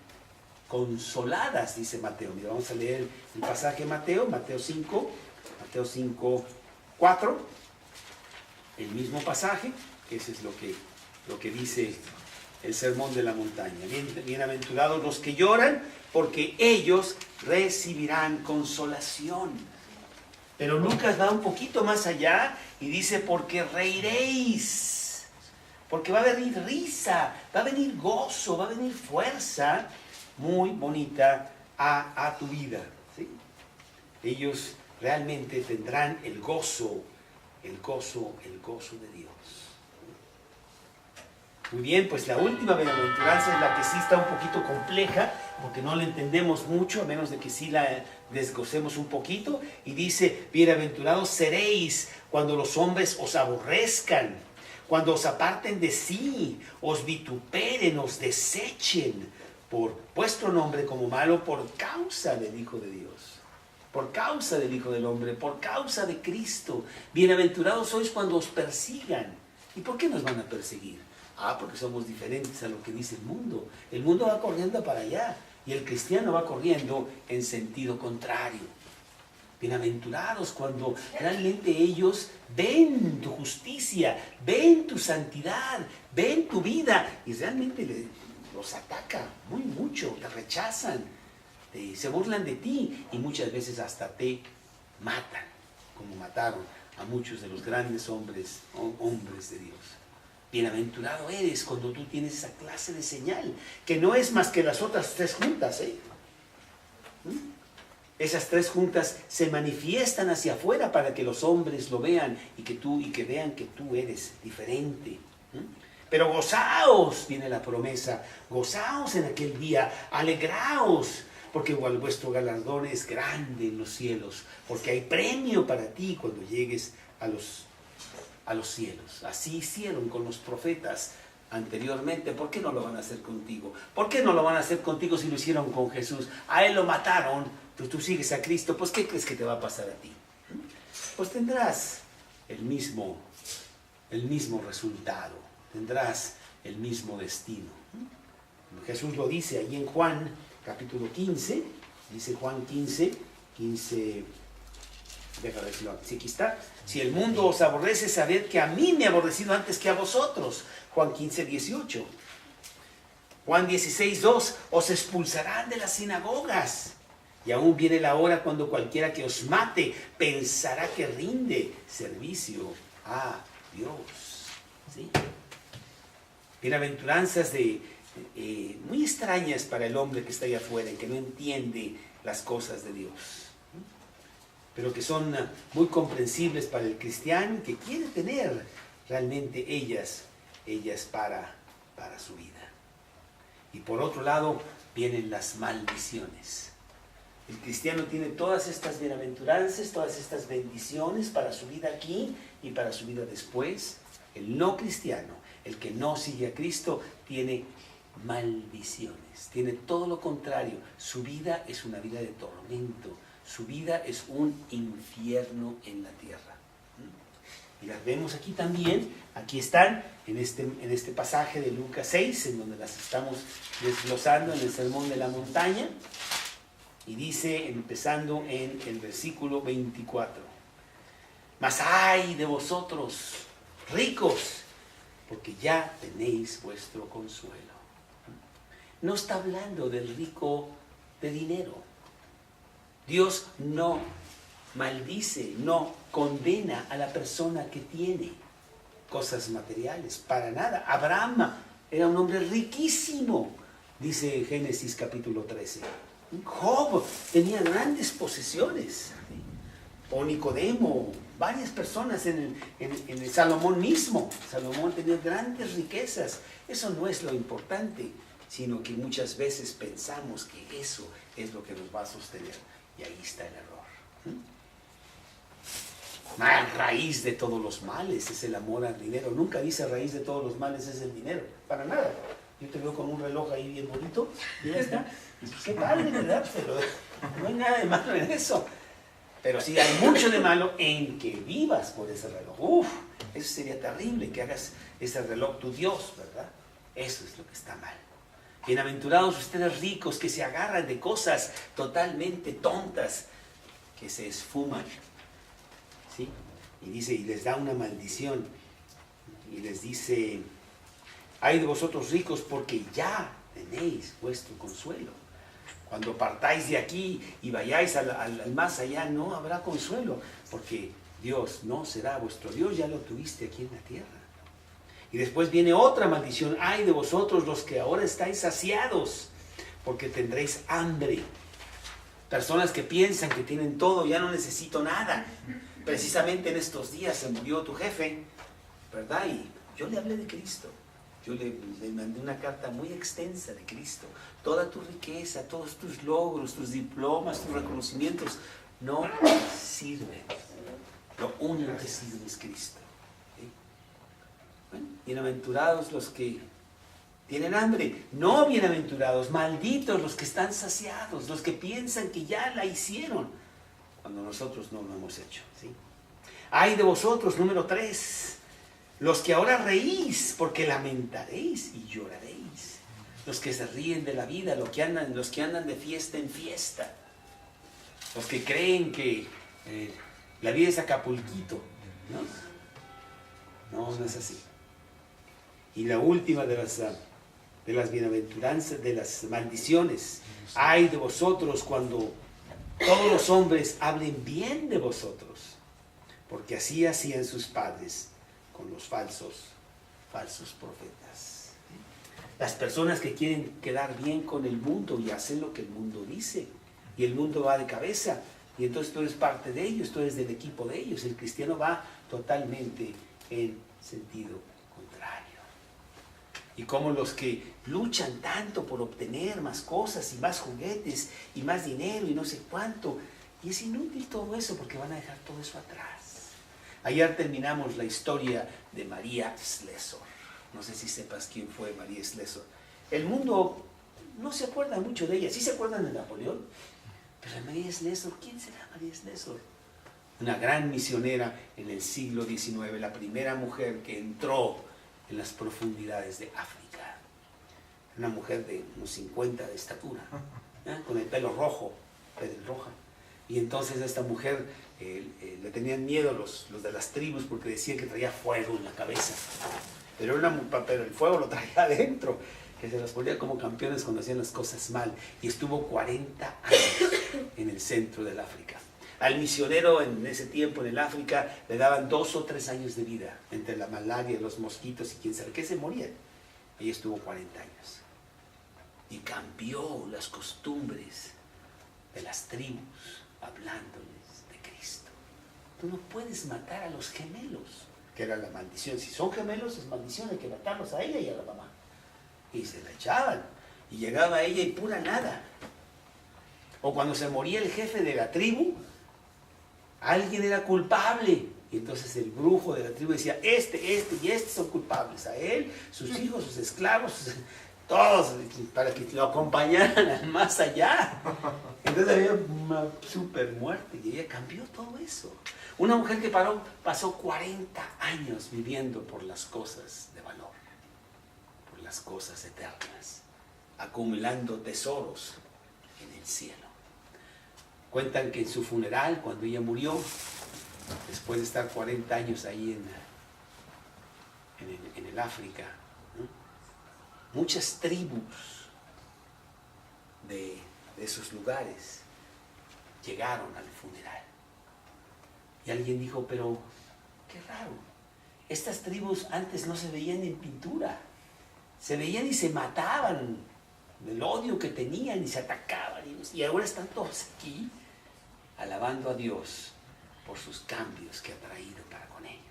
consoladas, dice Mateo. Mira, vamos a leer el pasaje de Mateo 5, 4. El mismo pasaje, ese es lo que dice el sermón de la montaña. Bienaventurados los que lloran, porque ellos recibirán consolación. Pero Lucas va un poquito más allá y dice, porque reiréis. Porque va a venir risa, va a venir gozo, va a venir fuerza muy bonita a tu vida, ¿sí? Ellos realmente tendrán el gozo de Dios. Muy bien, pues la última bienaventuranza es la que sí está un poquito compleja, porque no la entendemos mucho, a menos de que sí la desgocemos un poquito, y dice, bienaventurados seréis cuando los hombres os aborrezcan, cuando os aparten de sí, os vituperen, os desechen, por vuestro nombre como malo, por causa del Hijo de Dios. Por causa del Hijo del Hombre, por causa de Cristo. Bienaventurados sois cuando os persigan. ¿Y por qué nos van a perseguir? Porque somos diferentes a lo que dice el mundo. El mundo va corriendo para allá y el cristiano va corriendo en sentido contrario. Bienaventurados cuando realmente ellos ven tu justicia, ven tu santidad, ven tu vida y realmente los ataca mucho, te rechazan. Se burlan de ti y muchas veces hasta te matan, como mataron a muchos de los grandes hombres de Dios. Bienaventurado eres cuando tú tienes esa clase de señal, que no es más que las otras tres juntas, Esas tres juntas se manifiestan hacia afuera para que los hombres lo vean y que vean que tú eres diferente. Pero gozaos, viene la promesa, gozaos en aquel día, alegraos, porque igual vuestro galardón es grande en los cielos, porque hay premio para ti cuando llegues a los cielos. Así hicieron con los profetas anteriormente. ¿Por qué no lo van a hacer contigo? ¿Por qué no lo van a hacer contigo si lo hicieron con Jesús? A él lo mataron, pues tú sigues a Cristo, pues ¿qué crees que te va a pasar a ti? Pues tendrás el mismo resultado, tendrás el mismo destino. Jesús lo dice ahí en Juan capítulo 15, dice Juan 15, déjame ver si aquí está. Si el mundo os aborrece, sabed que a mí me ha aborrecido antes que a vosotros. Juan 15, 18. Juan 16, 2, os expulsarán de las sinagogas. Y aún viene la hora cuando cualquiera que os mate pensará que rinde servicio a Dios. ¿Sí? Bienaventuranzas muy extrañas para el hombre que está allá afuera y que no entiende las cosas de Dios, pero que son muy comprensibles para el cristiano que quiere tener realmente ellas para su vida. Y por otro lado vienen las maldiciones. El cristiano tiene todas estas bienaventuranzas, todas estas bendiciones para su vida aquí y para su vida después. El no cristiano, el que no sigue a Cristo, tiene maldiciones, tiene todo lo contrario. Su vida es una vida de tormento, su vida es un infierno en la tierra. Y las vemos aquí también, aquí están, en este pasaje de Lucas 6, en donde las estamos desglosando en el Sermón de la Montaña, y dice, empezando en el versículo 24, mas ay de vosotros, ricos, porque ya tenéis vuestro consuelo. No está hablando del rico de dinero. Dios no maldice, no condena a la persona que tiene cosas materiales, para nada. Abraham era un hombre riquísimo, dice Génesis capítulo 13. Job tenía grandes posesiones. O Nicodemo, varias personas en el Salomón mismo. Salomón tenía grandes riquezas. Eso no es lo importante, sino que muchas veces pensamos que eso es lo que nos va a sostener. Y ahí está el error. La raíz de todos los males es el amor al dinero. Nunca dice raíz de todos los males es el dinero. Para nada. Yo te veo con un reloj ahí bien bonito y ya está. Y pues, qué padre, ¿verdad? Pero no hay nada de malo en eso. Pero sí hay mucho de malo en que vivas por ese reloj. Uf, eso sería terrible, que hagas ese reloj tu Dios, ¿verdad? Eso es lo que está mal. Bienaventurados ustedes ricos que se agarran de cosas totalmente tontas, que se esfuman. ¿Sí? Y dice, y les da una maldición. Y les dice, ay de vosotros ricos porque ya tenéis vuestro consuelo. Cuando partáis de aquí y vayáis al más allá, no habrá consuelo, porque Dios no será vuestro Dios, ya lo tuviste aquí en la tierra. Y después viene otra maldición, ay de vosotros los que ahora estáis saciados, porque tendréis hambre. Personas que piensan que tienen todo, ya no necesito nada. Precisamente en estos días se murió tu jefe, ¿verdad? Y yo le hablé de Cristo. Yo le mandé una carta muy extensa de Cristo. Toda tu riqueza, todos tus logros, tus diplomas, tus reconocimientos, no sirven. Lo único que sirve es Cristo. ¿Sí? Bueno, bienaventurados los que tienen hambre. No bienaventurados, malditos los que están saciados, los que piensan que ya la hicieron, cuando nosotros no lo hemos hecho. ¿Sí? Ay de vosotros, número 3. Los que ahora reís, porque lamentaréis y lloraréis. Los que se ríen de la vida, los que andan de fiesta en fiesta. Los que creen que la vida es Acapulquito, ¿no? No, no es así. Y la última de las bienaventuranzas, de las maldiciones. Ay de vosotros cuando todos los hombres hablen bien de vosotros, porque así hacían sus padres con los falsos profetas. Las personas que quieren quedar bien con el mundo y hacen lo que el mundo dice, y el mundo va de cabeza, y entonces tú eres parte de ellos, tú eres del equipo de ellos. El cristiano va totalmente en sentido contrario. Y como los que luchan tanto por obtener más cosas y más juguetes y más dinero y no sé cuánto, y es inútil todo eso porque van a dejar todo eso atrás. Ayer terminamos la historia de María Slessor. No sé si sepas quién fue María Slessor. El mundo no se acuerda mucho de ella. Sí se acuerdan de Napoleón. Pero María Slessor, ¿quién será María Slessor? Una gran misionera en el siglo XIX, la primera mujer que entró en las profundidades de África. Una mujer de unos 50 de estatura, con el pelo rojo, pelirroja. Y entonces a esta mujer le tenían miedo los de las tribus porque decían que traía fuego en la cabeza. Pero el fuego lo traía adentro, que se los ponía como campeones cuando hacían las cosas mal. Y estuvo 40 años en el centro del África. Al misionero en ese tiempo en el África le daban 2 o 3 años de vida entre la malaria, los mosquitos y quién sabe qué, se morían. Ella estuvo 40 años y cambió las costumbres de las tribus hablándoles de Cristo. Tú no puedes matar a los gemelos, que era la maldición. Si son gemelos es maldición, hay que matarlos a ella y a la mamá. Y se la echaban y llegaba ella y pura nada. O cuando se moría el jefe de la tribu, alguien era culpable. Y entonces el brujo de la tribu decía, este y este son culpables. A él, sus hijos, sus esclavos, todos, para que lo acompañaran al más allá. Entonces había una super muerte y ella cambió todo eso. Una mujer que pasó 40 años viviendo por las cosas de valor, por las cosas eternas, acumulando tesoros en el cielo. Cuentan que en su funeral, cuando ella murió, después de estar 40 años ahí en el África, ¿no?, muchas tribus de esos lugares llegaron al funeral. Y alguien dijo, pero qué raro, estas tribus antes no se veían en pintura, se veían y se mataban del odio que tenían y se atacaban, y ahora están todos aquí alabando a Dios por sus cambios que ha traído para con ellos.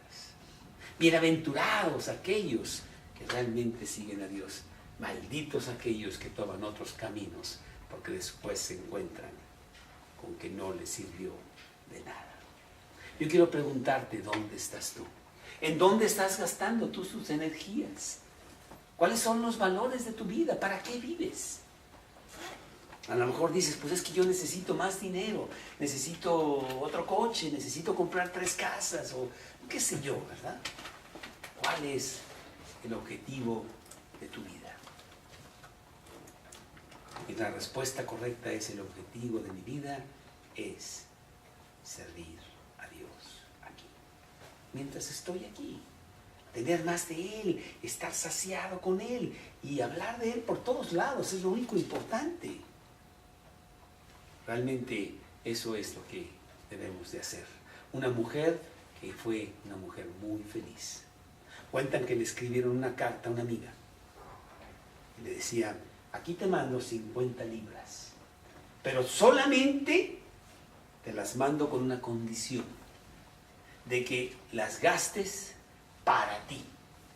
Bienaventurados aquellos que realmente siguen a Dios, malditos aquellos que toman otros caminos, porque después se encuentran con que no les sirvió de nada. Yo quiero preguntarte, ¿dónde estás tú? ¿En dónde estás gastando tú tus energías? ¿Cuáles son los valores de tu vida? ¿Para qué vives? A lo mejor dices, pues es que yo necesito más dinero, necesito otro coche, necesito comprar 3 casas, o qué sé yo, ¿verdad? ¿Cuál es el objetivo de tu vida? Y la respuesta correcta es: el objetivo de mi vida es servir a Dios aquí. Mientras estoy aquí, tener más de Él, estar saciado con Él y hablar de Él por todos lados, es lo único importante. Realmente eso es lo que debemos de hacer. Una mujer que fue una mujer muy feliz. Cuentan que le escribieron una carta a una amiga. Y le decían, aquí te mando 50 libras, pero solamente te las mando con una condición, de que las gastes para ti,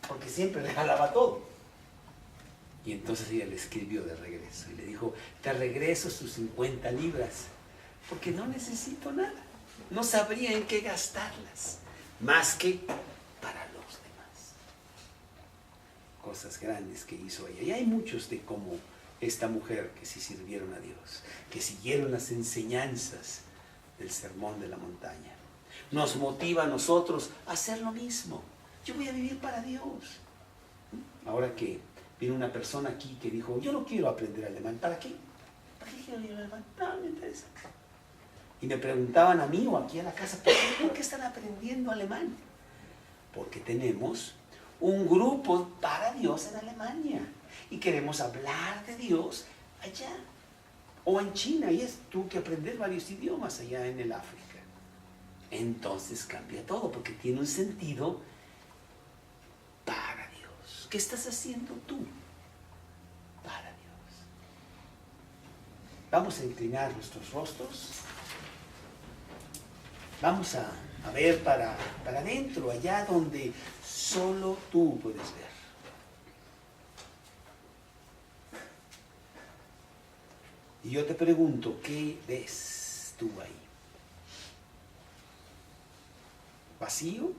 porque siempre regalaba todo. Y entonces ella le escribió de regreso y le dijo, te regreso sus 50 libras, porque no necesito nada, no sabría en qué gastarlas, más que para los demás. Cosas grandes que hizo ella. Y hay muchos de como esta mujer que sí sirvieron a Dios, que siguieron las enseñanzas del Sermón de la Montaña. Nos motiva a nosotros a hacer lo mismo. Yo voy a vivir para Dios. Ahora que vino una persona aquí que dijo, yo no quiero aprender alemán. ¿Para qué? ¿Para qué quiero aprender alemán? No, me interesa. Y me preguntaban a mí o aquí a la casa, ¿por qué están aprendiendo alemán? Porque tenemos un grupo para Dios en Alemania y queremos hablar de Dios allá. O en China, y es tú que aprender varios idiomas allá en el África. Entonces cambia todo, porque tiene un sentido para Dios. ¿Qué estás haciendo tú para Dios? Vamos a inclinar nuestros rostros. Vamos a ver para adentro, allá donde solo tú puedes ver. Y yo te pregunto, ¿qué ves tú ahí? ¿Vacío?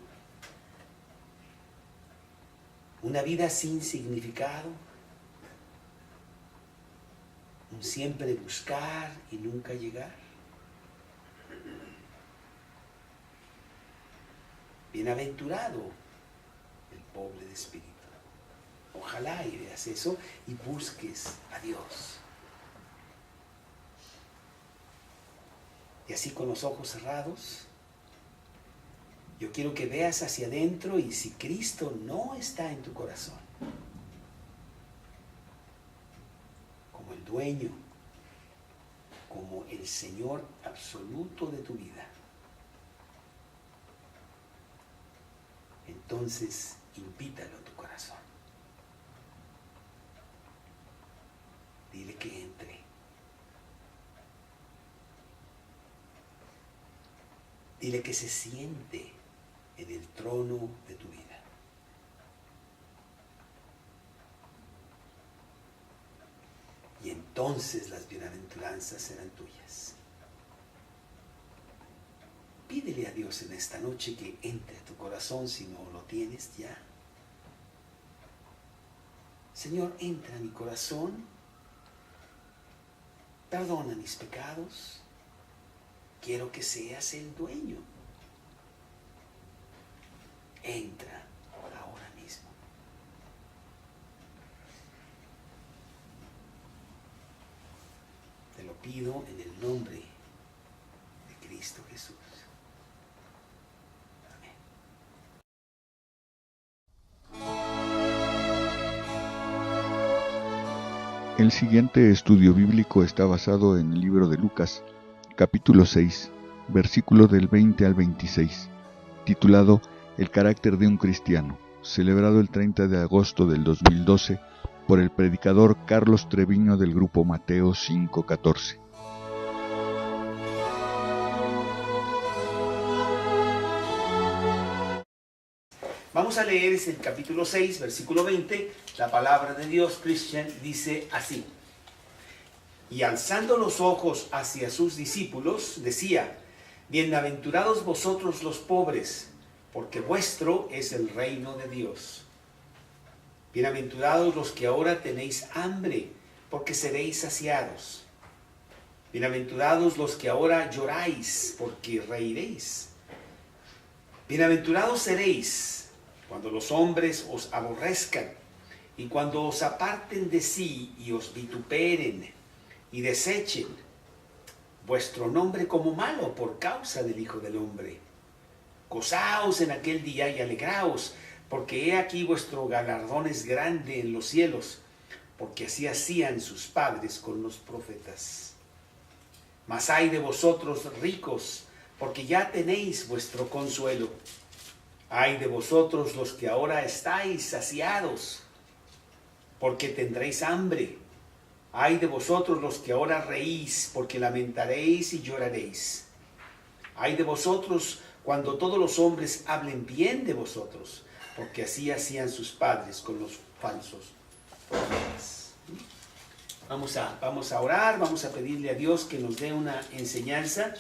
¿Una vida sin significado? ¿Un siempre buscar y nunca llegar? Bienaventurado el pobre de espíritu. Ojalá y veas eso y busques a Dios. Y así con los ojos cerrados, yo quiero que veas hacia adentro, y si Cristo no está en tu corazón, como el dueño, como el Señor absoluto de tu vida, entonces invítalo a tu corazón. Dile que entre. Dile que se siente en el trono de tu vida. Y entonces las bienaventuranzas serán tuyas. Pídele a Dios en esta noche que entre a tu corazón si no lo tienes ya. Señor, entra a mi corazón. Perdona mis pecados. Quiero que seas el dueño. Entra ahora mismo. Te lo pido en el nombre de Cristo Jesús. El siguiente estudio bíblico está basado en el libro de Lucas, capítulo 6, versículo del 20 al 26, titulado El carácter de un cristiano, celebrado el 30 de agosto del 2012 por el predicador Carlos Treviño del grupo Mateo 5:14. Vamos a leer es el capítulo 6, versículo 20. La palabra de Dios, Christian, dice así. Y alzando los ojos hacia sus discípulos, decía: Bienaventurados vosotros los pobres, porque vuestro es el reino de Dios. Bienaventurados los que ahora tenéis hambre, porque seréis saciados. Bienaventurados los que ahora lloráis, porque reiréis. Bienaventurados seréis cuando los hombres os aborrezcan, y cuando os aparten de sí y os vituperen y desechen vuestro nombre como malo por causa del Hijo del Hombre. Gozaos en aquel día y alegraos, porque he aquí vuestro galardón es grande en los cielos, porque así hacían sus padres con los profetas. Mas ay de vosotros ricos, porque ya tenéis vuestro consuelo. Ay de vosotros los que ahora estáis saciados, porque tendréis hambre. Ay de vosotros los que ahora reís, porque lamentaréis y lloraréis. Ay de vosotros cuando todos los hombres hablen bien de vosotros, porque así hacían sus padres con los falsos profetas. Vamos a orar, vamos a pedirle a Dios que nos dé una enseñanza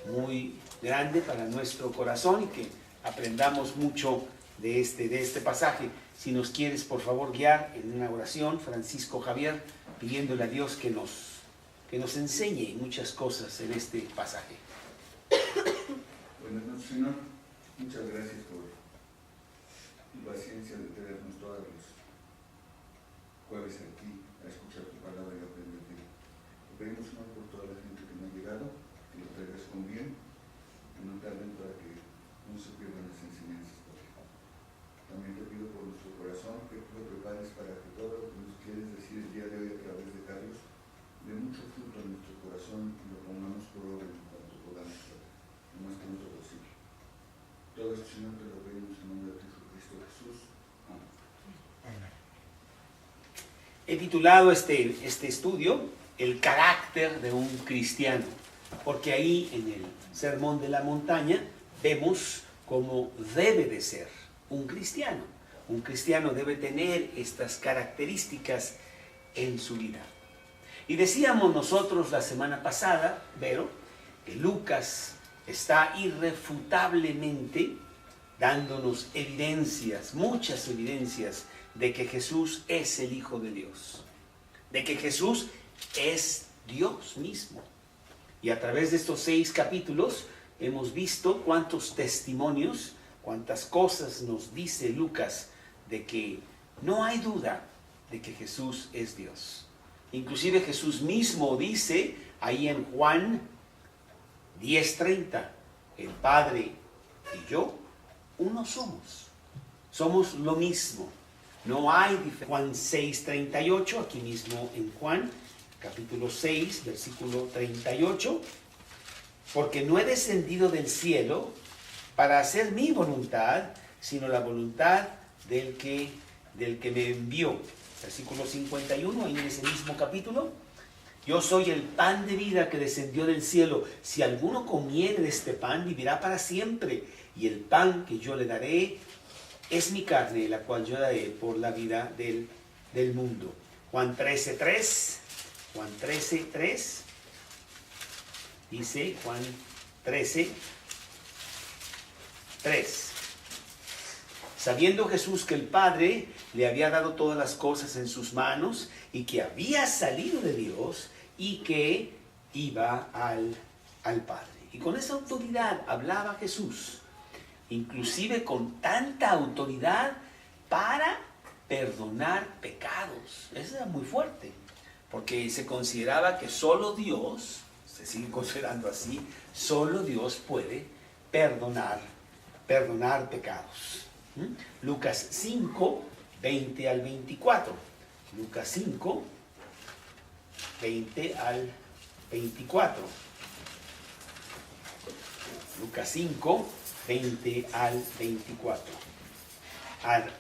muy grande para nuestro corazón y que aprendamos mucho de este pasaje. Si nos quieres, por favor, guiar en una oración, Francisco Javier, pidiéndole a Dios que nos enseñe muchas cosas en este pasaje. Buenas noches, Señor. Muchas gracias por tu paciencia de tenernos todos los jueves aquí a escuchar tu palabra y aprender de ti. Te pedimos, Señor, por toda la gente que no ha llegado, que lo traigas con bien, que no tarden para que no se pierdan las enseñanzas. También te pido por nuestro corazón que tú lo prepares para que todo lo que nos quieres decir el día de hoy a través de Carlos dé mucho fruto en nuestro corazón y lo pongamos por obra en cuanto podamos, lo más pronto posible. Todo esto, Señor, te lo pedimos en nombre de Jesucristo Jesús. Amén. He titulado este estudio El carácter de un cristiano, porque ahí en el Sermón de la Montaña vemos cómo debe de ser un cristiano. Un cristiano debe tener estas características en su vida. Y decíamos nosotros la semana pasada, Vero, que Lucas está irrefutablemente dándonos evidencias, muchas evidencias, de que Jesús es el Hijo de Dios, de que Jesús es Dios mismo. Y a través de estos 6 capítulos hemos visto cuántos testimonios, cuántas cosas nos dice Lucas de que no hay duda de que Jesús es Dios. Inclusive Jesús mismo dice ahí en Juan 10:30, el Padre y yo uno somos lo mismo. No hay diferencia. Juan 6:38, aquí mismo en Juan, capítulo 6, versículo 38, porque no he descendido del cielo para hacer mi voluntad, sino la voluntad del que me envió. Versículo 51, ahí en ese mismo capítulo. Yo soy el pan de vida que descendió del cielo. Si alguno comiere de este pan, vivirá para siempre. Y el pan que yo le daré es mi carne, la cual yo daré por la vida del mundo. Juan 13:3. Juan 13:3. Dice Juan 13:3. Sabiendo Jesús que el Padre le había dado todas las cosas en sus manos y que había salido de Dios y que iba al Padre. Y con esa autoridad hablaba Jesús, inclusive con tanta autoridad para perdonar pecados. Eso era muy fuerte, porque se consideraba que solo Dios, se sigue considerando así, solo Dios puede perdonar pecados. Lucas 5, 20 al 24. Lucas 5, 20 al 24. Lucas 5, 20 al 24.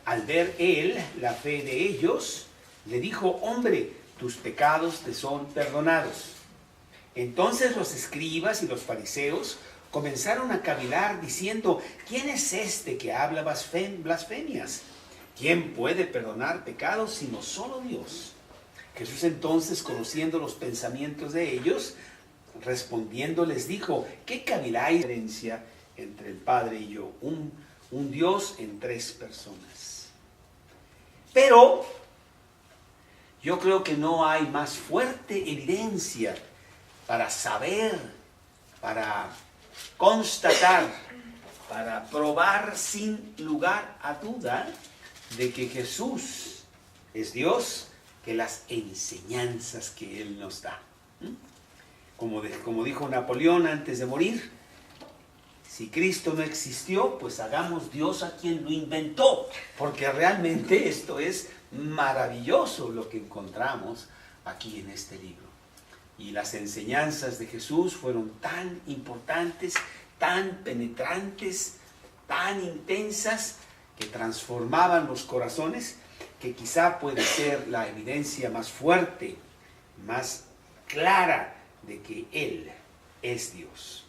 Al ver él la fe de ellos, le dijo: hombre, tus pecados te son perdonados. Entonces los escribas y los fariseos comenzaron a cavilar diciendo: ¿quién es este que habla blasfemias? ¿Quién puede perdonar pecados sino solo Dios? Jesús entonces, conociendo los pensamientos de ellos, respondiendo les dijo: ¿qué caviláis diferencia entre el Padre y yo? Un Dios en tres personas. Pero yo creo que no hay más fuerte evidencia para saber, para constatar, para probar sin lugar a duda de que Jesús es Dios, que las enseñanzas que Él nos da. Como dijo Napoleón antes de morir: si Cristo no existió, pues hagamos Dios a quien lo inventó, porque realmente esto es maravilloso lo que encontramos aquí en este libro. Y las enseñanzas de Jesús fueron tan importantes, tan penetrantes, tan intensas, que transformaban los corazones, que quizá puede ser la evidencia más fuerte, más clara de que Él es Dios.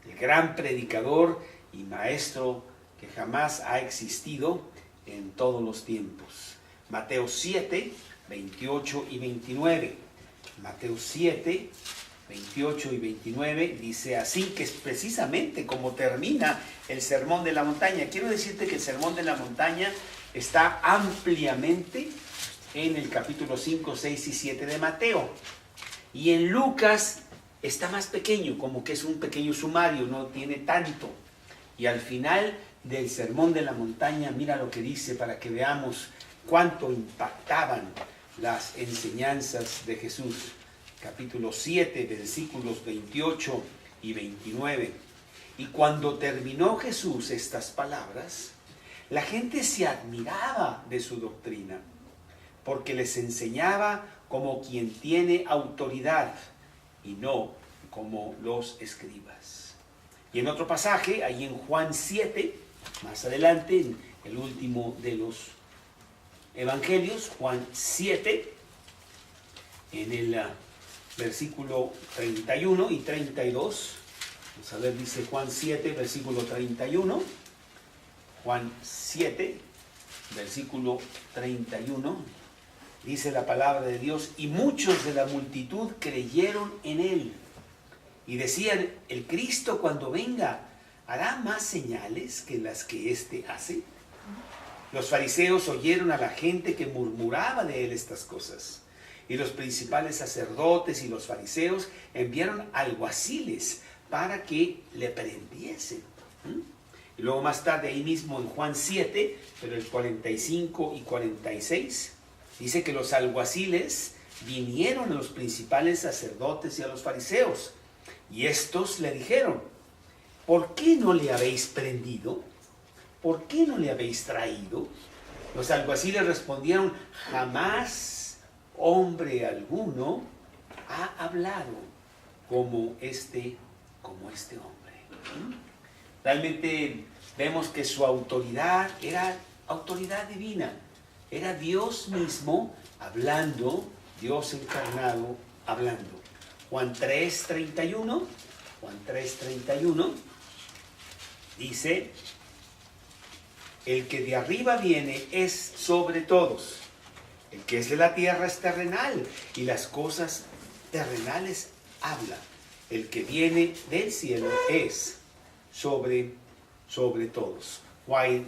El gran predicador y maestro que jamás ha existido en todos los tiempos. Mateo 7, 28 y 29. Mateo 7, 28 y 29 dice así, que es precisamente como termina el Sermón de la Montaña. Quiero decirte que el Sermón de la Montaña está ampliamente en el capítulo 5, 6 y 7 de Mateo. Y en Lucas está más pequeño, como que es un pequeño sumario, no tiene tanto. Y al final del Sermón de la Montaña, mira lo que dice para que veamos cuánto impactaban las enseñanzas de Jesús. Capítulo 7, versículos 28 y 29. Y cuando terminó Jesús estas palabras, la gente se admiraba de su doctrina, porque les enseñaba como quien tiene autoridad y no como los escribas. Y en otro pasaje, ahí en Juan 7, más adelante, en el último de los evangelios, Juan 7, en el versículo 31 y 32, vamos a ver, dice Juan 7, versículo 31, Juan 7, versículo 31, dice la palabra de Dios: y muchos de la multitud creyeron en él, y decían: el Cristo, cuando venga, ¿hará más señales que las que éste hace? Los fariseos oyeron a la gente que murmuraba de él estas cosas, y los principales sacerdotes y los fariseos enviaron alguaciles para que le prendiesen. Y luego más tarde, ahí mismo en Juan 7, pero el 45 y 46, dice que los alguaciles vinieron a los principales sacerdotes y a los fariseos, y estos le dijeron: ¿por qué no le habéis prendido? ¿Por qué no le habéis traído? Los alguaciles respondieron: jamás hombre alguno ha hablado como este hombre. Realmente vemos que su autoridad era autoridad divina. Era Dios mismo hablando, Dios encarnado hablando. Juan 3:31 dice: el que de arriba viene es sobre todos. El que es de la tierra es terrenal, y las cosas terrenales habla. El que viene del cielo es sobre todos. Juan